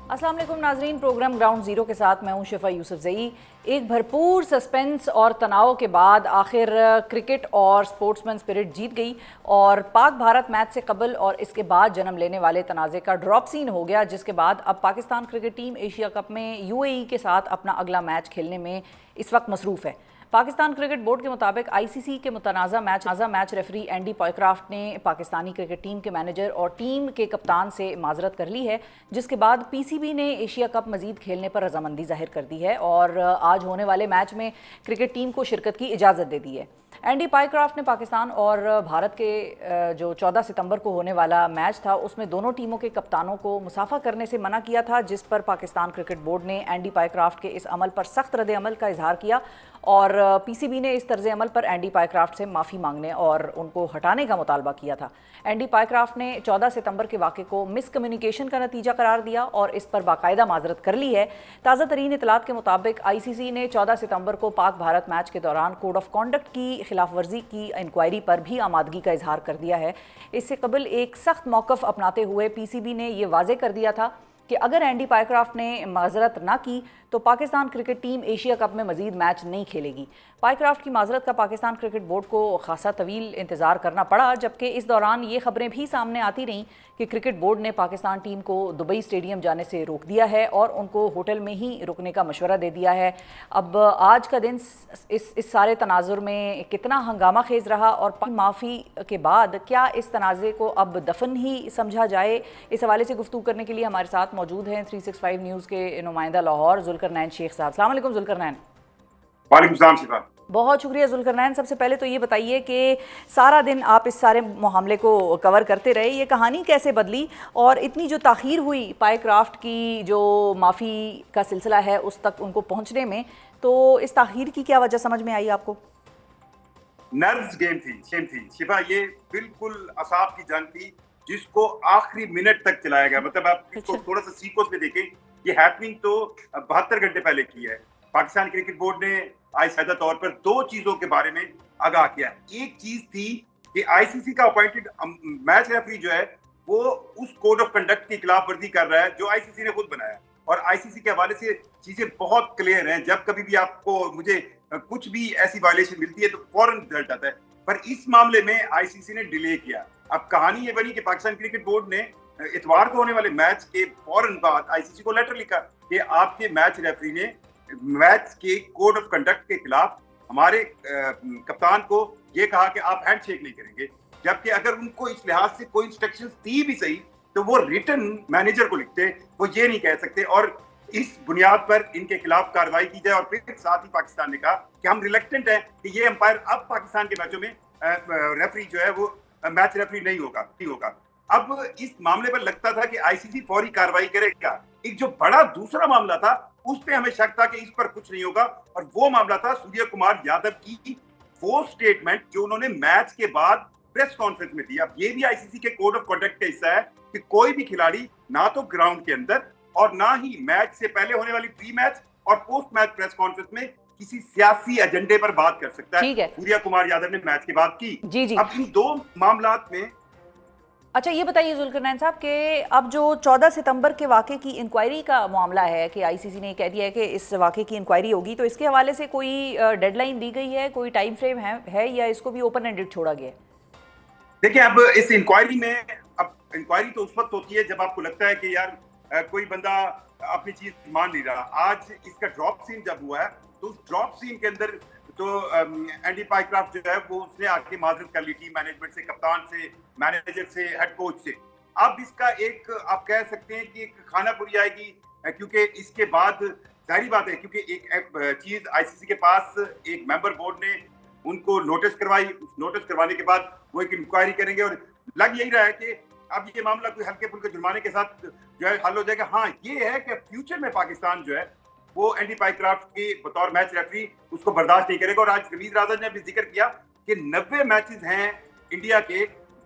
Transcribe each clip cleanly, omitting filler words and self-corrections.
अस्सलाम वालेकुम नाजरीन, प्रोग्राम ग्राउंड ज़ीरो के साथ मैं हूं शिफा यूसुफजई। एक भरपूर सस्पेंस और तनाव के बाद आखिर क्रिकेट और स्पोर्ट्समैन स्पिरिट जीत गई और पाक भारत मैच से कबल और इसके बाद जन्म लेने वाले तनाज़े का ड्रॉप सीन हो गया, जिसके बाद अब Pakistan cricket team Asia cup में यूएई के साथ अपना अगला मैच खेलने में इस वक्त मसरूफ़ है। पाकिस्तान क्रिकेट बोर्ड के मुताबिक आईसीसी के मुतनाज़ा मैच रेफरी एंडी पॉयक्राफ्ट ने पाकिस्तानी क्रिकेट टीम के मैनेजर और टीम के कप्तान से माजरत कर ली है, जिसके बाद पीसीबी ने एशिया कप मजीद खेलने पर रजामंदी जाहिर कर दी है और आज होने वाले मैच में क्रिकेट टीम को शिरकत की इजाज़त दे दी है। एंडी पॉयक्राफ्ट ने पाकिस्तान और भारत के जो 14 सितंबर को होने वाला मैच था उसमें दोनों टीमों के कप्तानों को मुसाफा करने से मना किया था, जिस पर पाकिस्तान क्रिकेट बोर्ड ने एंडी पॉयक्राफ्ट के इस अमल पर सख्त रद्द अमल का इजहार किया और पीसीबी ने इस तर्ज अमल पर एंडी पॉयक्राफ्ट से माफ़ी मांगने और उनको हटाने का मुतालबा किया था। एंडी पॉयक्राफ्ट ने 14 सितंबर के वाक़े को मिसकम्युनिकेशन का नतीजा करार दिया और इस पर बाकायदा माजरत कर ली है। ताज़ा तरीन इतलात के मुताबिक आईसीसी ने 14 सितंबर को पाक भारत मैच के दौरान कोड ऑफ कॉन्डक्ट की खिलाफ वर्जी की इंक्वायरी पर भी आमादगी का इजहार कर दिया है। इससे कबल एक सख्त मौक़िफ़ अपनाते हुए पीसीबी ने यह वाज़े कर दिया था कि अगर एंडी पॉयक्राफ्ट ने माजरत ना की तो Pakistan cricket team Asia cup में मजीद मैच नहीं खेलेगी। पॉयक्राफ्ट की माजरत का पाकिस्तान क्रिकेट बोर्ड को खासा तवील इंतज़ार करना पड़ा, जबकि इस दौरान ये खबरें भी सामने आती रहीं कि क्रिकेट बोर्ड ने पाकिस्तान टीम को दुबई स्टेडियम जाने से रोक दिया है और उनको होटल में ही रुकने का मशवरा दे दिया है। अब आज का दिन इस सारे तनाजुर में कितना हंगामा खेज रहा और माफ़ी के बाद क्या इस तनाज़े को अब दफन ही समझा जाए, इस हवाले से गुफ्तगू करने के लिए हमारे साथ मौजूद हैं 365 न्यूज़ के नुमाइंदा लाहौर जुल्करनैन शेख साहब। अस्सलाम वालेकुम जुल्करनैन। वालेकुम सलाम शिफा। बहुत शुक्रिया जुल्करनैन। सबसे पहले तो ये बताइए कि सारा दिन आप इस सारे मामले को कवर करते रहे, ये कहानी कैसे बदली और इतनी जो ताख़ीर हुई पॉयक्राफ्ट की जो माफ़ी का सिलसिला है उस तक उनको पहुंचने में, तो इस ताख़ीर की क्या वजह समझ में आई आपको? नर्व्स गेम थी, शेम थी शिफा। ये बिल्कुल असाब की जंग थी जिसको आखिरी मिनट तक चलाया गया। मतलब आप इसको थोड़ा सा सीक्वेंस में देखें, ये हैपनिंग तो 72 घंटे पहले की है। पाकिस्तान क्रिकेट बोर्ड ने आइशादा तौर पर दो चीजों के बारे में आगाह किया। एक चीज थी कि आईसीसी का अपॉइंटेड मैच रेफरी जो है वो उस कोड ऑफ कंडक्ट की खिलाफ वर्जी कर रहा है जो आईसीसी ने खुद बनाया, और आईसीसी के हवाले से चीजें बहुत क्लियर हैं। जब कभी भी आपको मुझे कुछ भी ऐसी वायलेशन मिलती है तो फौरन रिजल्ट आता है, पर इस मामले में आईसीसी ने डिले किया। अब कहानी ये बनी कि पाकिस्तान क्रिकेट बोर्ड ने इतवार को होने वाले मैच के फौरन बाद आईसीसी को लेटर लिखा कि आपके मैच रेफरी ने मैच के कोड ऑफ कंडक्ट के खिलाफ हमारे कप्तान को ये कहा कि आप हैंडशेक नहीं करेंगे, जबकि अगर उनको इस लिहाज से कोई इंस्ट्रक्शंस दी भी सही तो वो रिटर्न मैनेजर को लिखते, वो ये नहीं कह सकते। और इस बुनियाद पर इनके खिलाफ कार्रवाई की जाए। और फिर साथ ही पाकिस्तान ने कहा कि हम रिलेक्टेंट हैं कि ये अंपायर अब पाकिस्तान के मैचों में रेफरी जो है वो मैच रेफरी नहीं होगा। अब इस मामले पर लगता था कि आईसीसी फौरी कार्रवाई करेगा। एक जो बड़ा दूसरा मामला था उस पे हमें शक था कि इस पर कुछ नहीं होगा, और वो मामला था सूर्य कुमार यादव की वो स्टेटमेंट जो उन्होंने मैच के बाद प्रेस कॉन्फ्रेंस में दी। अब ये भी आईसीसी के कोड ऑफ कंडक्ट का हिस्सा है कि कोई भी खिलाड़ी ना तो ग्राउंड के अंदर और ना ही मैच से पहले होने वाली प्री मैच और पोस्ट मैच प्रेस कॉन्फ्रेंस में किसी सियासी एजेंडे पर बात कर सकता है। सूर्य कुमार यादव ने मैच के बाद की। जी। अब इन दो मामलात में अच्छा, ये बताइए जुल्करनैन साहब कि अब जो 14 सितंबर के वाक़े की इंक्वायरी का मामला है कि आईसीसी ने कह दिया है कि इस वाक़े की इंक्वायरी होगी, तो इसके हवाले से कोई डेडलाइन दी गई है, कोई टाइम फ्रेम है या इसको भी ओपन एंडेड छोड़ा गया है? देखिए, अब इस इंक्वायरी में, अब इंक्वायरी तो उस वक्त होती है जब आपको लगता है कि यार कोई बंदा अपनी चीज मान नहीं रहा। आज इसका ड्रॉप सीन जब हुआ है तो उस ड्रॉप सीन के अंदर तो एंडी पॉयक्राफ्ट जो है वो उसने आके माजरत कर ली टीम मैनेजमेंट से, कप्तान से, मैनेजर से, हेड कोच से। अब इसका एक आप कह सकते हैं कि एक खानापुरी आएगी, क्योंकि इसके बाद जाहिर बात है क्योंकि एक चीज आईसीसी के पास एक मेंबर बोर्ड ने उनको नोटिस करवाई। उस नोटिस करवाने के बाद वो एक इंक्वायरी करेंगे और लग यही रहा है कि अब ये मामला कोई हल्के फुल्के जुर्माने के साथ जो है हल हो जाएगा। हाँ, ये है कि फ्यूचर में पाकिस्तान जो है वो एंडी पॉयक्राफ्ट की बतौर मैच रेफरी उसको बर्दाश्त नहीं करेगा। और आज रवीज राजा ने भी जिक्र किया कि 90 मैचेस हैं इंडिया के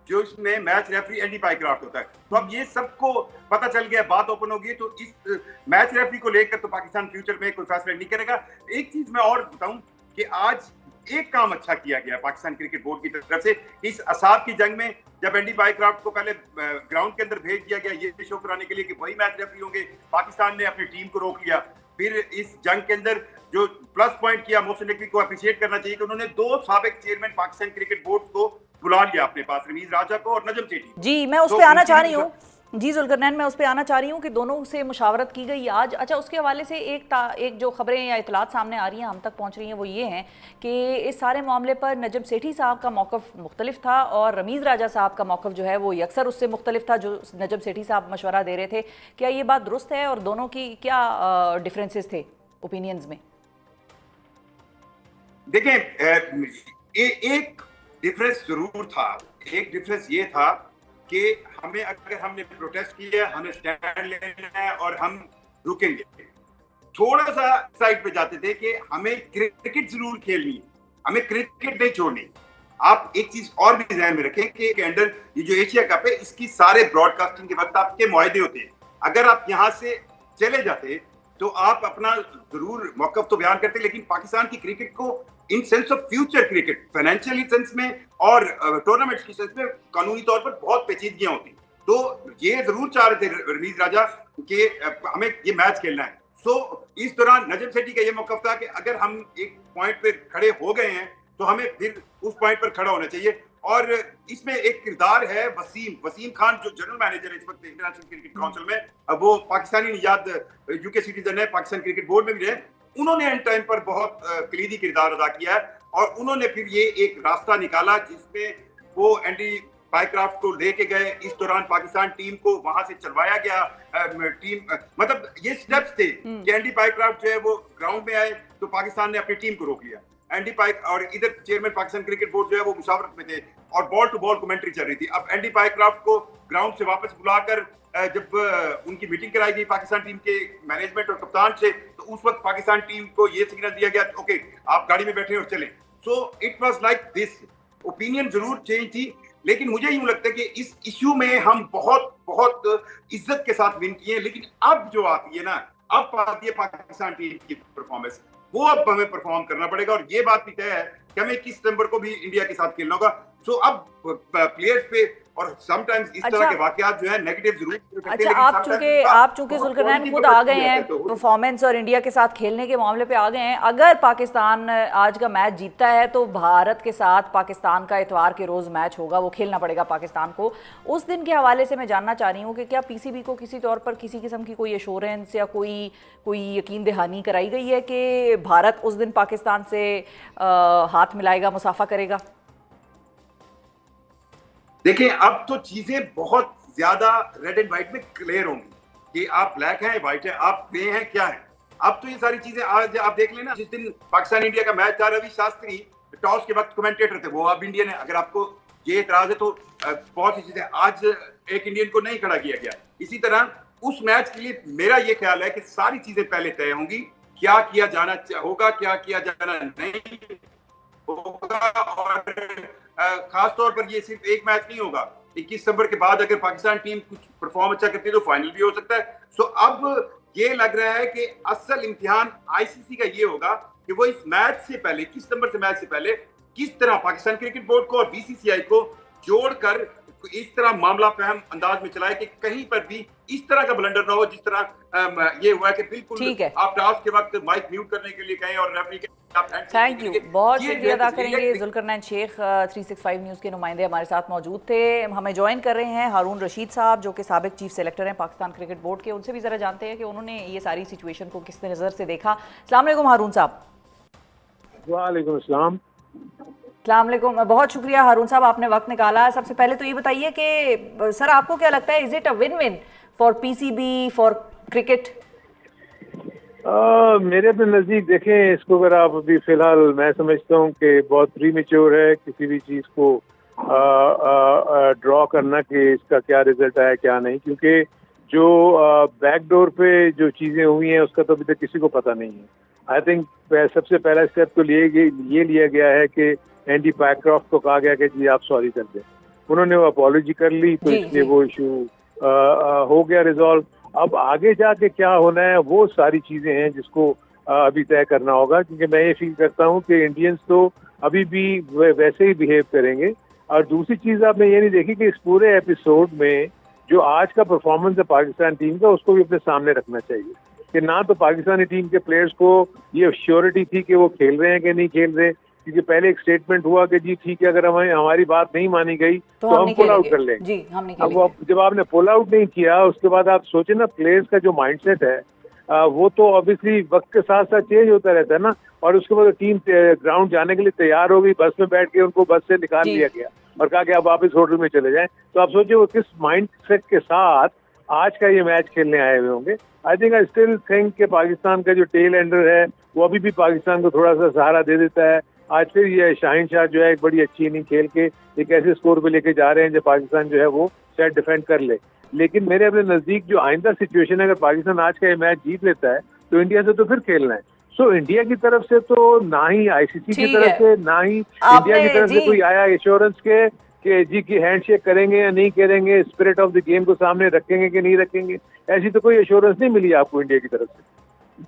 जो इसमें मैच रेफरी एंडी पॉयक्राफ्ट होता है। तो अब ये सबको पता चल गया, बात ओपन हो गई। तो इस मैच रेफरी को लेकर तो पाकिस्तान फ्यूचर में कोई फैसला नहीं करेगा। एक चीज मैं और बताऊं कि आज एक काम अच्छा किया गया पाकिस्तान क्रिकेट बोर्ड की तरफ से इस असाब की जंग में, जब एंडी पॉयक्राफ्ट को पहले ग्राउंड के अंदर भेज दिया गया ये शो कराने के लिए कि वही मैच रेफरी होंगे, पाकिस्तान ने अपनी टीम को रोक लिया। फिर इस जंग के अंदर जो प्लस पॉइंट किया, मोहसिन नकवी को अप्रिशिएट करना चाहिए कि उन्होंने 2 साबिक चेयरमैन पाकिस्तान क्रिकेट बोर्ड को बुला लिया अपने पास, रमीज राजा को और नजम सेठी। जी, मैं उस पे आना चाह रही हूँ। जी जुल्करनैन, मैं उस पे आना चाह रही हूँ कि दोनों से मुशावरत की गई आज। अच्छा, उसके हवाले से एक जो खबरें या इतलात सामने आ रही हैं, हम तक पहुँच रही हैं, वो ये हैं कि इस सारे मामले पर नजम सेठी साहब का मौक़िफ़ मुख्तलिफ था और रमीज़ राजा साहब का मौक़िफ़ जो है वो यकसर उससे मुख्तलिफ था जो नजम सेठी साहब मशवरा दे रहे थे। क्या ये बात दुरुस्त है और दोनों की क्या डिफरेंसेस थे ओपिनियंस में? देखें, एक डिफरेंस जरूर था। एक डिफरेंस ये था कि अगर हमने प्रोटेस्ट किया, हमें स्टैंड लेना है और हम रुकेंगे। थोड़ा सा साइड पे जाते थे कि हमें क्रिकेट जरूर खेलनी है, हमें क्रिकेट नहीं छोड़नी। आप एक चीज और भी ध्यान में रखें कि अंडर ये जो एशिया कप है, इसकी सारे ब्रॉडकास्टिंग के वक्त आपके मुआहदे होते हैं। अगर आप यहाँ से चले जाते तो आप अपना जरूर मौक़िफ़ तो बयान करते, लेकिन पाकिस्तान की क्रिकेट को in sense of future cricket, financially sense में और टूर्नामेंट्स की सेंस में कानूनी तौर पर बहुत पेचीदगियां होती। तो ये जरूर चाह रहे थे रमीज राजा कि हमें ये मैच खेलना है। इस दौरान नजम सेठी का ये मौक़िफ़ था कि अगर हम एक पॉइंट पे खड़े हो गए हैं तो हमें फिर उस पॉइंट पर खड़ा होना चाहिए। और इसमें एक किरदार है वसीम खान, जो जनरल मैनेजर है इस वक्त इंटरनेशनल क्रिकेट काउंसिल में। अब वो पाकिस्तानी निजात यूके सिटीजन है, पाकिस्तान क्रिकेट बोर्ड में भी रहे। उन्होंने एंड टाइम पर बहुत कलीदी किरदार अदा किया है और उन्होंने फिर ये एक रास्ता निकाला जिसमें वो एंडी पाइक्राफ्ट को लेके गए। इस दौरान पाकिस्तान टीम को वहां से चलवाया गया। मतलब ये स्टेप्स थे कि एंडी पाइक्राफ्ट जो है वो ग्राउंड में आए तो पाकिस्तान ने अपनी टीम को रोक लिया। एंडी पाइक और इधर चेयरमैन पाकिस्तान क्रिकेट बोर्ड जो है वो मुशावरत में थे और बॉल टू बॉल कमेंट्री चल रही थी। अब एंडी पाइक्राफ्ट को ग्राउंड से वापस बुलाकर जब उनकी मीटिंग कराई गई पाकिस्तान टीम के मैनेजमेंट और कप्तान से, तो उस वक्त पाकिस्तान टीम को ये सिग्नल दिया गया, ओके आप गाड़ी में बैठे और चलें। So it was like this. Opinion जरूर चेंज थी, लेकिन मुझे यूं लगता है कि इस इश्यू में हम बहुत बहुत इज्जत के साथ विन किए। लेकिन अब जो आती है ना, अब आती है पाकिस्तान टीम की परफॉर्मेंस, वो अब हमें परफॉर्म करना पड़ेगा। और ये बात भी तय है कि हमें 21 सितंबर को भी इंडिया के साथ खेलना होगा। सो अब प्लेयर्स पे और समटाइम्स इस तरह के वाकयात जो है नेगेटिव जरूर करते हैं। अच्छा, आप चूंकि जुल्करनैन खुद आ गए हैं परफॉर्मेंस और इंडिया के साथ खेलने के मामले पे आ गए हैं, अगर पाकिस्तान आज का मैच जीतता है तो भारत के साथ पाकिस्तान का इतवार के रोज मैच होगा, वो खेलना पड़ेगा पाकिस्तान को। उस दिन के हवाले से मैं जानना चाह रही हूँ कि क्या पीसीबी को किसी तौर पर किसी किस्म की कोई एश्योरेंस या कोई यकीन दहानी कराई गई है कि भारत उस दिन पाकिस्तान से हाथ मिलाएगा, मुसाफा करेगा? देखिए, अब तो चीजें बहुत ज्यादा रेड एंड व्हाइट में क्लियर होंगी कि आप ब्लैक हैं, व्हाइट है, आप ग्रे हैं, क्या है। अब तो ये सारी चीजें आज आप देख लेना। जिस दिन पाकिस्तान इंडिया का मैच था, रवि शास्त्री टॉस के वक्त कमेंटेटर थे, वो अब इंडियन है। अगर आपको ये एतराज है तो बहुत सी चीजें आज एक इंडियन को नहीं खड़ा किया गया। इसी तरह उस मैच के लिए मेरा ये ख्याल है कि सारी चीजें पहले तय होंगी, क्या किया जाना होगा, क्या किया जाना नहीं होगा। और खास तौर पर ये सिर्फ एक मैच नहीं होगा। 21 सितंबर के बाद अगर पाकिस्तान टीम कुछ परफॉर्म अच्छा करती है तो फाइनल भी हो सकता है। सो अब ये लग रहा है कि असल इम्तिहान आईसीसी का ये होगा कि वो इस मैच से पहले, 21 सितंबर से मैच से पहले किस तरह पाकिस्तान क्रिकेट बोर्ड को और बीसीसीआई को जोड़कर इस तरह मामला फहम अंदाज में चलाए कि कहीं पर भी इस तरह का ब्लंडर ना हो जिस तरह ये हुआ कि बिल्कुल आप टॉस के वक्त माइक म्यूट करने के लिए कहें और रेफरी के। थैंक यू, बहुत शुक्रिया अदा करेंगे। जुल्करनैन शेख 365 न्यूज़ के नुमाइंदे हमारे साथ मौजूद थे। हमें ज्वाइन कर रहे हैं हारून रशीद साहब, जो कि साबिक चीफ सेलेक्टर हैं पाकिस्तान क्रिकेट बोर्ड के। उनसे भी ज़रा जानते हैं कि उन्होंने ये सारी सिचुएशन को किस नज़र से देखा। अस्सलाम वालेकुम हारून साहब। वालेकुम अस्सलाम। अस्सलाम, बहुत शुक्रिया हारून साहब, आपने वक्त निकाला। सबसे पहले तो ये बताइए कि सर आपको क्या लगता है, is it a win win for PCB, for cricket? मेरे अपने नज़दीक देखें इसको, अगर आप अभी फिलहाल मैं समझता हूँ कि बहुत प्रीमेच्योर है किसी भी चीज़ को ड्रॉ करना कि इसका क्या रिजल्ट आया क्या नहीं, क्योंकि जो बैकडोर पे जो चीज़ें हुई हैं उसका तो अभी तक किसी को पता नहीं है। आई थिंक सबसे पहला स्टेप तो ये लिया गया है कि एंडी पाइक्रॉफ्ट को कहा गया कि जी आप सॉरी कर दें। उन्होंने वो अपॉलॉजी कर ली, तो इसलिए वो इशू हो गया रिजॉल्व। अब आगे जाके क्या होना है वो सारी चीज़ें हैं जिसको अभी तय करना होगा, क्योंकि मैं ये फील करता हूँ कि इंडियंस तो अभी भी वैसे ही बिहेव करेंगे। और दूसरी चीज़ आपने ये नहीं देखी कि इस पूरे एपिसोड में जो आज का परफॉर्मेंस है पाकिस्तान टीम का उसको भी अपने सामने रखना चाहिए कि ना तो पाकिस्तानी टीम के प्लेयर्स को ये श्योरिटी थी कि वो खेल रहे हैं कि नहीं खेल रहे, क्योंकि पहले एक स्टेटमेंट हुआ कि जी ठीक है, अगर हमारी बात नहीं मानी गई तो हम पुल आउट कर लेंगे। जी, हम नहीं अब जब आपने पुल आउट नहीं किया उसके बाद आप सोचे ना, प्लेयर्स का जो माइंडसेट है वो तो ऑब्वियसली वक्त के साथ साथ चेंज होता रहता है ना। और उसके बाद टीम ग्राउंड जाने के लिए तैयार हो गई, बस में बैठ के उनको बस से निकाल लिया गया और कहा कि आप वापस होटल में चले जाएं। तो आप सोचिए वो किस माइंडसेट के साथ आज का ये मैच खेलने आए हुए होंगे। आई स्टिल थिंक कि पाकिस्तान का जो टेल एंडर है वो अभी भी पाकिस्तान को थोड़ा सा सहारा दे देता है। आज फिर ये शाहीन शाह जो है एक बड़ी अच्छी इनिंग खेल के एक ऐसे स्कोर पे लेके जा रहे हैं जो पाकिस्तान जो है वो शायद डिफेंड कर ले। लेकिन मेरे अपने नजदीक जो आइंदा सिचुएशन है, अगर पाकिस्तान आज का ये मैच जीत लेता है तो इंडिया से तो फिर खेलना है। सो इंडिया की तरफ से तो ना ही आईसीसी की तरफ से ना ही इंडिया की तरफ से कोई आया एश्योरेंस के कि जी की हैंडशेक करेंगे या नहीं करेंगे, स्पिरिट ऑफ द गेम को सामने रखेंगे कि नहीं रखेंगे, ऐसी तो कोई एश्योरेंस नहीं मिली आपको इंडिया की तरफ से।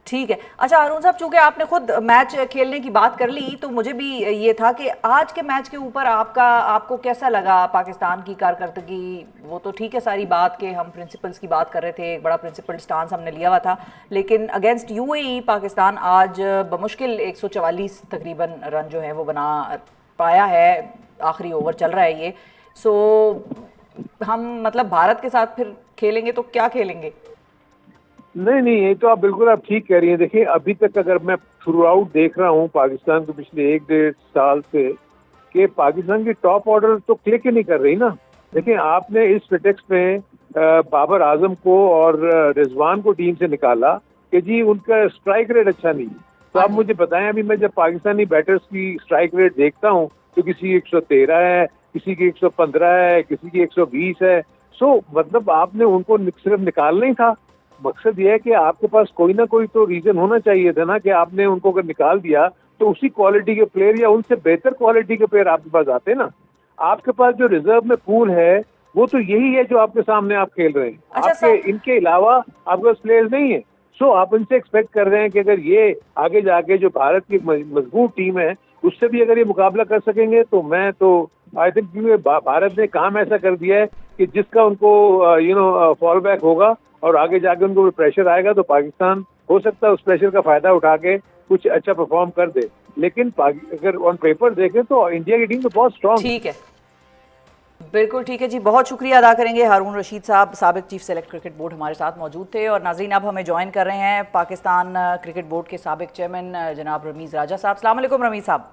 ठीक है। अच्छा अरुण साहब, चूंकि आपने खुद मैच खेलने की बात कर ली तो मुझे भी ये था कि आज के मैच के ऊपर आपको कैसा लगा पाकिस्तान की कारकर्दगी? वो तो ठीक है सारी बात कि हम प्रिंसिपल्स की बात कर रहे थे, एक बड़ा प्रिंसिपल स्टांस हमने लिया हुआ था, लेकिन अगेंस्ट यूएई पाकिस्तान आज बमुश्किल 144 तकरीबन रन जो है वो बना पाया है। आखिरी ओवर चल रहा है ये। सो हम मतलब भारत के साथ फिर खेलेंगे तो क्या खेलेंगे? नहीं, ये तो आप बिल्कुल ठीक कह रही हैं। देखिए अभी तक अगर मैं थ्रू आउट देख रहा हूँ पाकिस्तान को पिछले 1-1.5 साल से कि पाकिस्तान की टॉप ऑर्डर तो क्लिक ही नहीं कर रही ना। देखिए आपने इस फिटेक्स में बाबर आजम को और रिजवान को टीम से निकाला कि जी उनका स्ट्राइक रेट अच्छा नहीं है। तो आप मुझे बताएं, अभी मैं जब पाकिस्तानी बैटर्स की स्ट्राइक रेट देखता हूँ तो किसी की 113 है, किसी की 115 है, किसी की 120 है। सो मतलब आपने उनको सिर्फ निकालना ही था। मकसद ये है कि आपके पास कोई ना कोई तो रीजन होना चाहिए था ना कि आपने उनको अगर निकाल दिया तो उसी क्वालिटी के प्लेयर या उनसे बेहतर क्वालिटी के प्लेयर आपके पास आते ना। आपके पास जो रिजर्व में पूल है वो तो यही है जो आपके सामने आप खेल रहे हैं। आपके इनके अलावा आपके पास प्लेयर्स नहीं है। सो आप इनसे एक्सपेक्ट कर रहे हैं कि अगर ये आगे जाके जो भारत की मजबूत टीम है उससे भी अगर ये मुकाबला कर सकेंगे तो मैं तो आई थिंक क्योंकि भारत ने काम ऐसा कर दिया है कि जिसका उनको फॉल बैक होगा और आगे जाके उनको प्रेशर आएगा तो पाकिस्तान हो सकता है उस प्रेशर का फायदा उठा के कुछ अच्छा परफॉर्म कर दे। लेकिन अगर ऑन पेपर देखें तो इंडिया की टीम तो बहुत स्ट्रांग। ठीक है, बिल्कुल ठीक है जी। बहुत शुक्रिया अदा करेंगे हारून रशीद साहब, साबिक चीफ सेलेक्ट क्रिकेट बोर्ड हमारे साथ मौजूद थे। और नाज़रीन अब हमें ज्वाइन कर रहे हैं पाकिस्तान क्रिकेट बोर्ड के साबिक चेयरमैन जनाब रमीज़ राजा साहब। अस्सलाम वालेकुम रमीज़ साहब।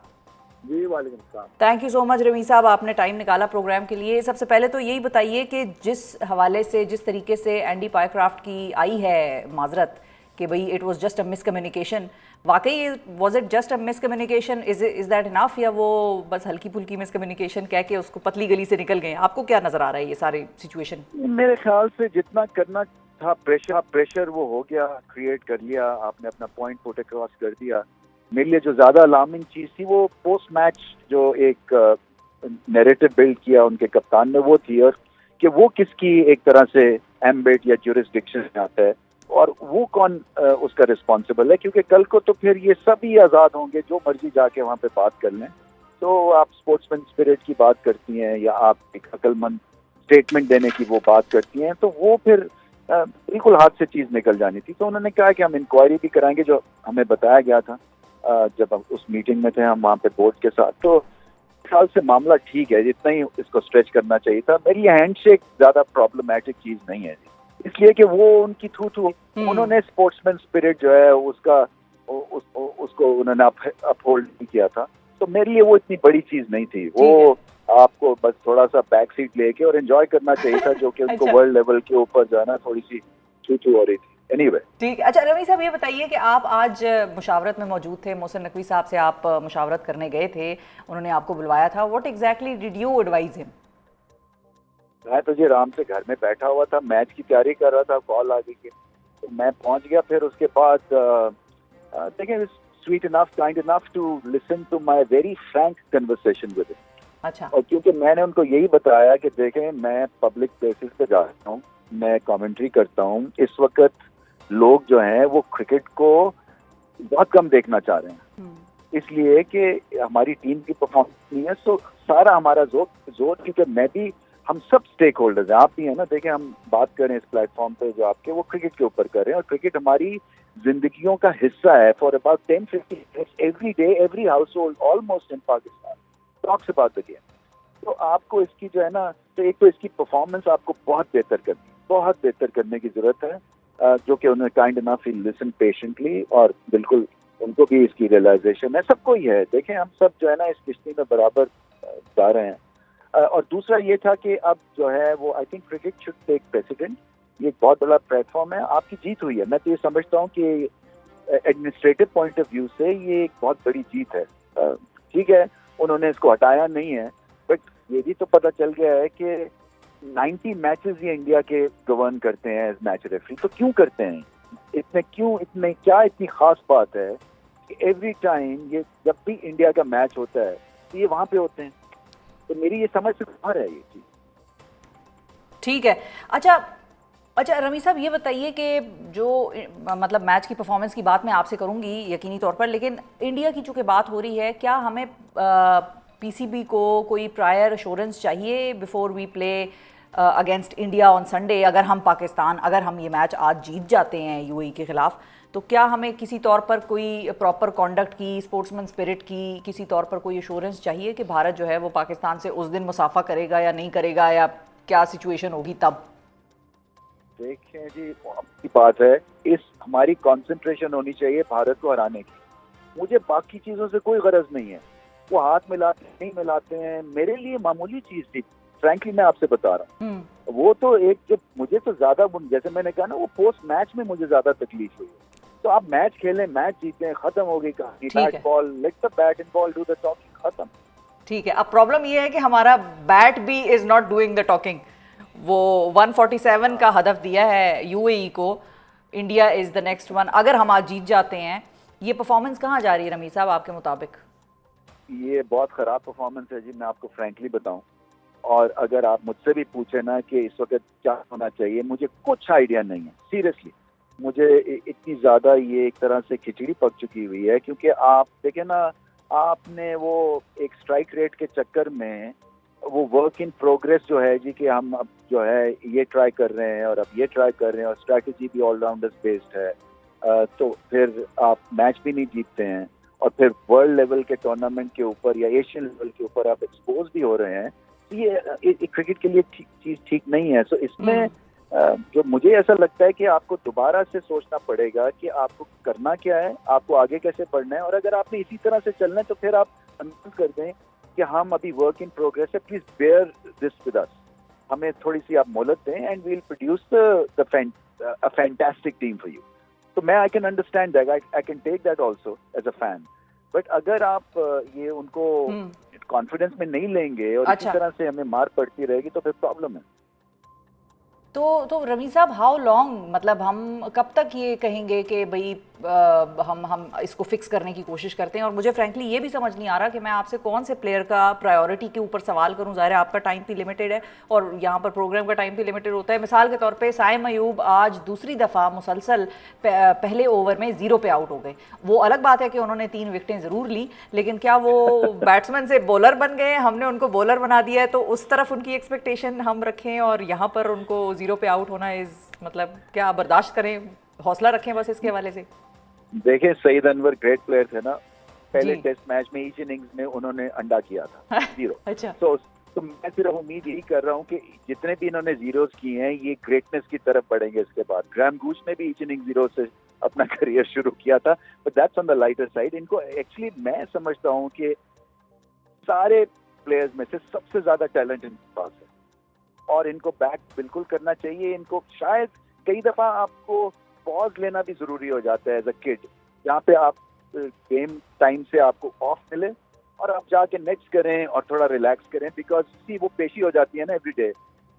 जी वालेकुम सलाम। Thank you so much Rameez साहब, आपने टाइम निकाला प्रोग्राम के लिए। सबसे पहले तो यही बताइए कि जिस हवाले से जिस तरीके से एंडी पायक्राफ्ट की आई है माजरत कि भाई it was just a miscommunication, वाकई was it just a miscommunication? Is that enough या वो बस हल्की फुल्की मिसकम्युनिकेशन कह के उसको पतली गली से निकल गए? आपको क्या नजर आ रहा है ये सारी सिचुएशन? मेरे ख्याल से जितना करना था प्रेशर वो हो गया, क्रिएट कर लिया, आपने अपना पॉइंट पुट अक्रॉस कर दिया। मेरे लिए जो ज्यादा अलार्मिंग चीज थी वो पोस्ट मैच जो एक नैरेटिव बिल्ड किया उनके कप्तान ने वो थी, और कि वो किसकी एक तरह से एम्बेट या ज्यूरिसडिक्शन में आता है और वो कौन उसका रिस्पॉन्सिबल है, क्योंकि कल को तो फिर ये सभी आज़ाद होंगे, जो मर्जी जाके वहाँ पे बात कर लें। तो आप स्पोर्ट्समैन स्पिरिट की बात करती हैं या आप एक अक्लमंद स्टेटमेंट देने की वो बात करती हैं, तो वो फिर बिल्कुल हाथ से चीज़ निकल जानी थी। तो उन्होंने कहा कि हम इंक्वायरी भी कराएंगे, जो हमें बताया गया था जब हम उस मीटिंग में थे हम वहाँ पे बोर्ड के साथ। तो ख्याल से मामला ठीक है, जितना ही इसको स्ट्रेच करना चाहिए था। मेरी हैंडशेक ज्यादा प्रॉब्लमेटिक चीज नहीं है, इसलिए कि वो उनकी थू उन्होंने स्पोर्ट्समैन स्पिरिट जो है उसको उन्होंने अपहोल्ड नहीं किया था। तो मेरे लिए वो इतनी बड़ी चीज नहीं थी। वो आपको बस थोड़ा सा बैक सीट लेके और एंजॉय करना चाहिए था, जो कि उनको वर्ल्ड लेवल के ऊपर जो है ना थोड़ी सी थू हो रही थी। Anyway. ठीक। अच्छा रवि साहब ये बताइए कि आप आज मुशावरत में मौजूद थे, मोहसिन नकवी साहब से आप मुशावरत करने गए थे, उन्होंने आपको बुलवाया था। What exactly did you advise him? मैं तो जी आराम से घर में बैठा हुआ था, मैच की तैयारी कर रहा था, कॉल आ गई कि तो मैं पहुंच गया। फिर उसके बाद देखिए sweet enough kind enough to listen to my very frank conversation with him. अच्छा। और क्योंकि मैंने उनको यही बताया कि देखें मैं पब्लिक प्लेसेस पे जाता हूँ, मैं कमेंट्री करता हूँ, इस वक्त लोग जो हैं वो क्रिकेट को बहुत कम देखना चाह रहे हैं, इसलिए कि हमारी टीम की परफॉर्मेंस नहीं है। सो सारा हमारा जोर क्योंकि मैं भी हम सब स्टेक होल्डर्स हैं, आप भी हैं ना, देखें हम बात करें इस प्लेटफॉर्म पे जो आपके, वो क्रिकेट के ऊपर कर रहे हैं, और क्रिकेट हमारी जिंदगियों का हिस्सा है for about 10-15 years every day, every house hold almost in Pakistan talks about the game. तो आपको इसकी जो है ना, तो एक तो इसकी परफॉर्मेंस आपको बहुत बेहतर करने की जरूरत है, जो कि उन्होंने काइंड इनफ ही लिसन पेशेंटली, और बिल्कुल उनको भी इसकी रियलाइजेशन है, सबको ही है। देखें हम सब जो है ना इस किश्ती में बराबर जा रहे हैं। और दूसरा ये था कि अब जो है वो I think cricket should take president. ये एक बहुत बड़ा प्लेटफॉर्म है, आपकी जीत हुई है। मैं तो ये समझता हूँ कि एडमिनिस्ट्रेटिव पॉइंट ऑफ व्यू से ये एक बहुत बड़ी जीत है। ठीक है, उन्होंने इसको हटाया नहीं है, बट ये भी तो पता चल गया है कि 90 मैचेस ये इंडिया के गवर्न करते हैं एज मैच रेफरी। तो क्यों करते हैं इतने क्या इतनी खास बात है कि एवरी टाइम ये जब भी इंडिया का मैच होता है तो ये वहां पे होते हैं? तो मेरी ये समझ से बाहर है ये चीज। ठीक है। अच्छा रमी साहब, ये बताइए कि जो मतलब मैच की परफॉर्मेंस की बात मैं आपसे करूंगी यकीनी तौर पर, लेकिन इंडिया की चूंकि बात हो रही है, क्या हमें पीसीबी को कोई प्रायर एश्योरेंस चाहिए before we play against India on Sunday? अगर हम ये मैच आज जीत जाते हैं यूएई के खिलाफ, तो क्या हमें किसी तौर पर कोई प्रॉपर कॉन्डक्ट की, स्पोर्ट्समैन स्पिरिट की किसी तौर पर कोई एश्योरेंस चाहिए कि भारत जो है वो पाकिस्तान से उस दिन मुसाफा करेगा या नहीं करेगा, या क्या सिचुएशन होगी तब? देखें जी, आपकी बात है, इस हमारी कंसंट्रेशन होनी चाहिए भारत को हराने की। मुझे बाकी चीजों से कोई गरज नहीं है, वो हाथ मिलाते नहीं मिलाते हैं, मेरे लिए मामूली चीज थी। फ्रैंकली मैं आपसे बता रहा हूँ, वो तो एक जब मुझे तो ज्यादा, जैसे मैंने कहा ना, वो पोस्ट मैच में मुझे ज्यादा तकलीफ हुई। तो आप मैच खेलें, मैच जीतें, खत्म हो गई कहानी। Bat ball, let the bat and ball do the talking, खत्म। ठीक है। अब प्रॉब्लम ये है कि हमारा बैट भी is not doing the talking. वो 147 का हदफ दिया है यूएई को, India is the next one. अगर हम आज जीत जाते हैं, ये परफॉर्मेंस कहाँ जा रही है रमी साहब आपके मुताबिक? ये बहुत खराब परफॉर्मेंस है जी, मैं आपको फ्रैंकली बताऊं। और अगर आप मुझसे भी पूछे ना कि इस वक्त क्या होना चाहिए, मुझे कुछ आइडिया नहीं है सीरियसली। मुझे इतनी ज्यादा ये एक तरह से खिचड़ी पक चुकी हुई है, क्योंकि आप देखें ना, आपने वो एक स्ट्राइक रेट के चक्कर में वो वर्क इन प्रोग्रेस जो है जी, कि हम अब जो है ये ट्राई कर रहे हैं और अब ये ट्राई कर रहे हैं, और स्ट्रैटेजी भी ऑलराउंडर्स बेस्ड है, तो फिर आप मैच भी नहीं जीतते हैं, और फिर वर्ल्ड लेवल के टूर्नामेंट के ऊपर या एशियन लेवल के ऊपर आप एक्सपोज भी हो रहे हैं। ये क्रिकेट के लिए चीज ठीक नहीं है। सो इसमें जो मुझे ऐसा लगता है कि आपको दोबारा से सोचना पड़ेगा कि आपको करना क्या है, आपको आगे कैसे बढ़ना है। और अगर आपने इसी तरह से चलना है तो फिर आप अनाउंस कर दें कि हम अभी वर्क इन प्रोग्रेस है, please bear this with us, हमें थोड़ी सी आप मोहलत दें, and we will produce a fantastic team for you. तो मैं I can understand that, I can take that also as a fan. But अगर आप ये उनको कॉन्फिडेंस में नहीं लेंगे और इसी तरह से हमें मार पड़ती रहेगी, तो फिर प्रॉब्लम है। तो रमी साहब, हाउ लॉन्ग, मतलब हम कब तक ये कहेंगे कि भाई हम इसको फिक्स करने की कोशिश करते हैं? और मुझे फ्रैंकली ये भी समझ नहीं आ रहा कि मैं आपसे कौन से प्लेयर का प्रायोरिटी के ऊपर सवाल करूं। ज़ाहिर है आपका टाइम भी लिमिटेड है और यहाँ पर प्रोग्राम का टाइम भी लिमिटेड होता है। मिसाल के तौर पे साइम अयूब आज दूसरी दफ़ा मुसलसल पहले ओवर में 0 पे आउट हो गए। वो अलग बात है कि उन्होंने 3 विकेटें ज़रूर ली, लेकिन क्या वो बैट्समैन से बॉलर बन गए? हमने उनको बॉलर बना दिया है, तो उस तरफ उनकी एक्सपेक्टेशन हम रखें और यहाँ पर उनको 0 पे आउट होना मतलब क्या बर्दाश्त करें? हौसला रखें बस इसके हवाले से। देखें, सईद अनवर ग्रेट प्लेयर थे ना, पहले टेस्ट मैच में ईच इनिंग्स में उन्होंने अंडा किया था 0। अच्छा। तो मैं सिर्फ उम्मीद यही कर रहा हूँ कि जितने भी इन्होंने जीरोस किए हैं, ये ग्रेटनेस की तरफ बढ़ेंगे इसके बाद। ग्राहम गूच ने भी ईच इनिंग 0 से अपना करियर शुरू किया था, but that's on the lighter side. इनको एक्चुअली मैं समझता हूँ कि सारे प्लेयर्स में से सबसे ज्यादा टैलेंट इनके पास है और इनको बैक बिल्कुल करना चाहिए। इनको शायद कई दफा आपको पॉज लेना भी जरूरी हो जाता है एज अ किड, जहाँ पे आप गेम टाइम से आपको ऑफ मिले और आप जाके नेक्स्ट करें और थोड़ा रिलैक्स करें, बिकॉज सी वो पेशी हो जाती है ना एवरी डे।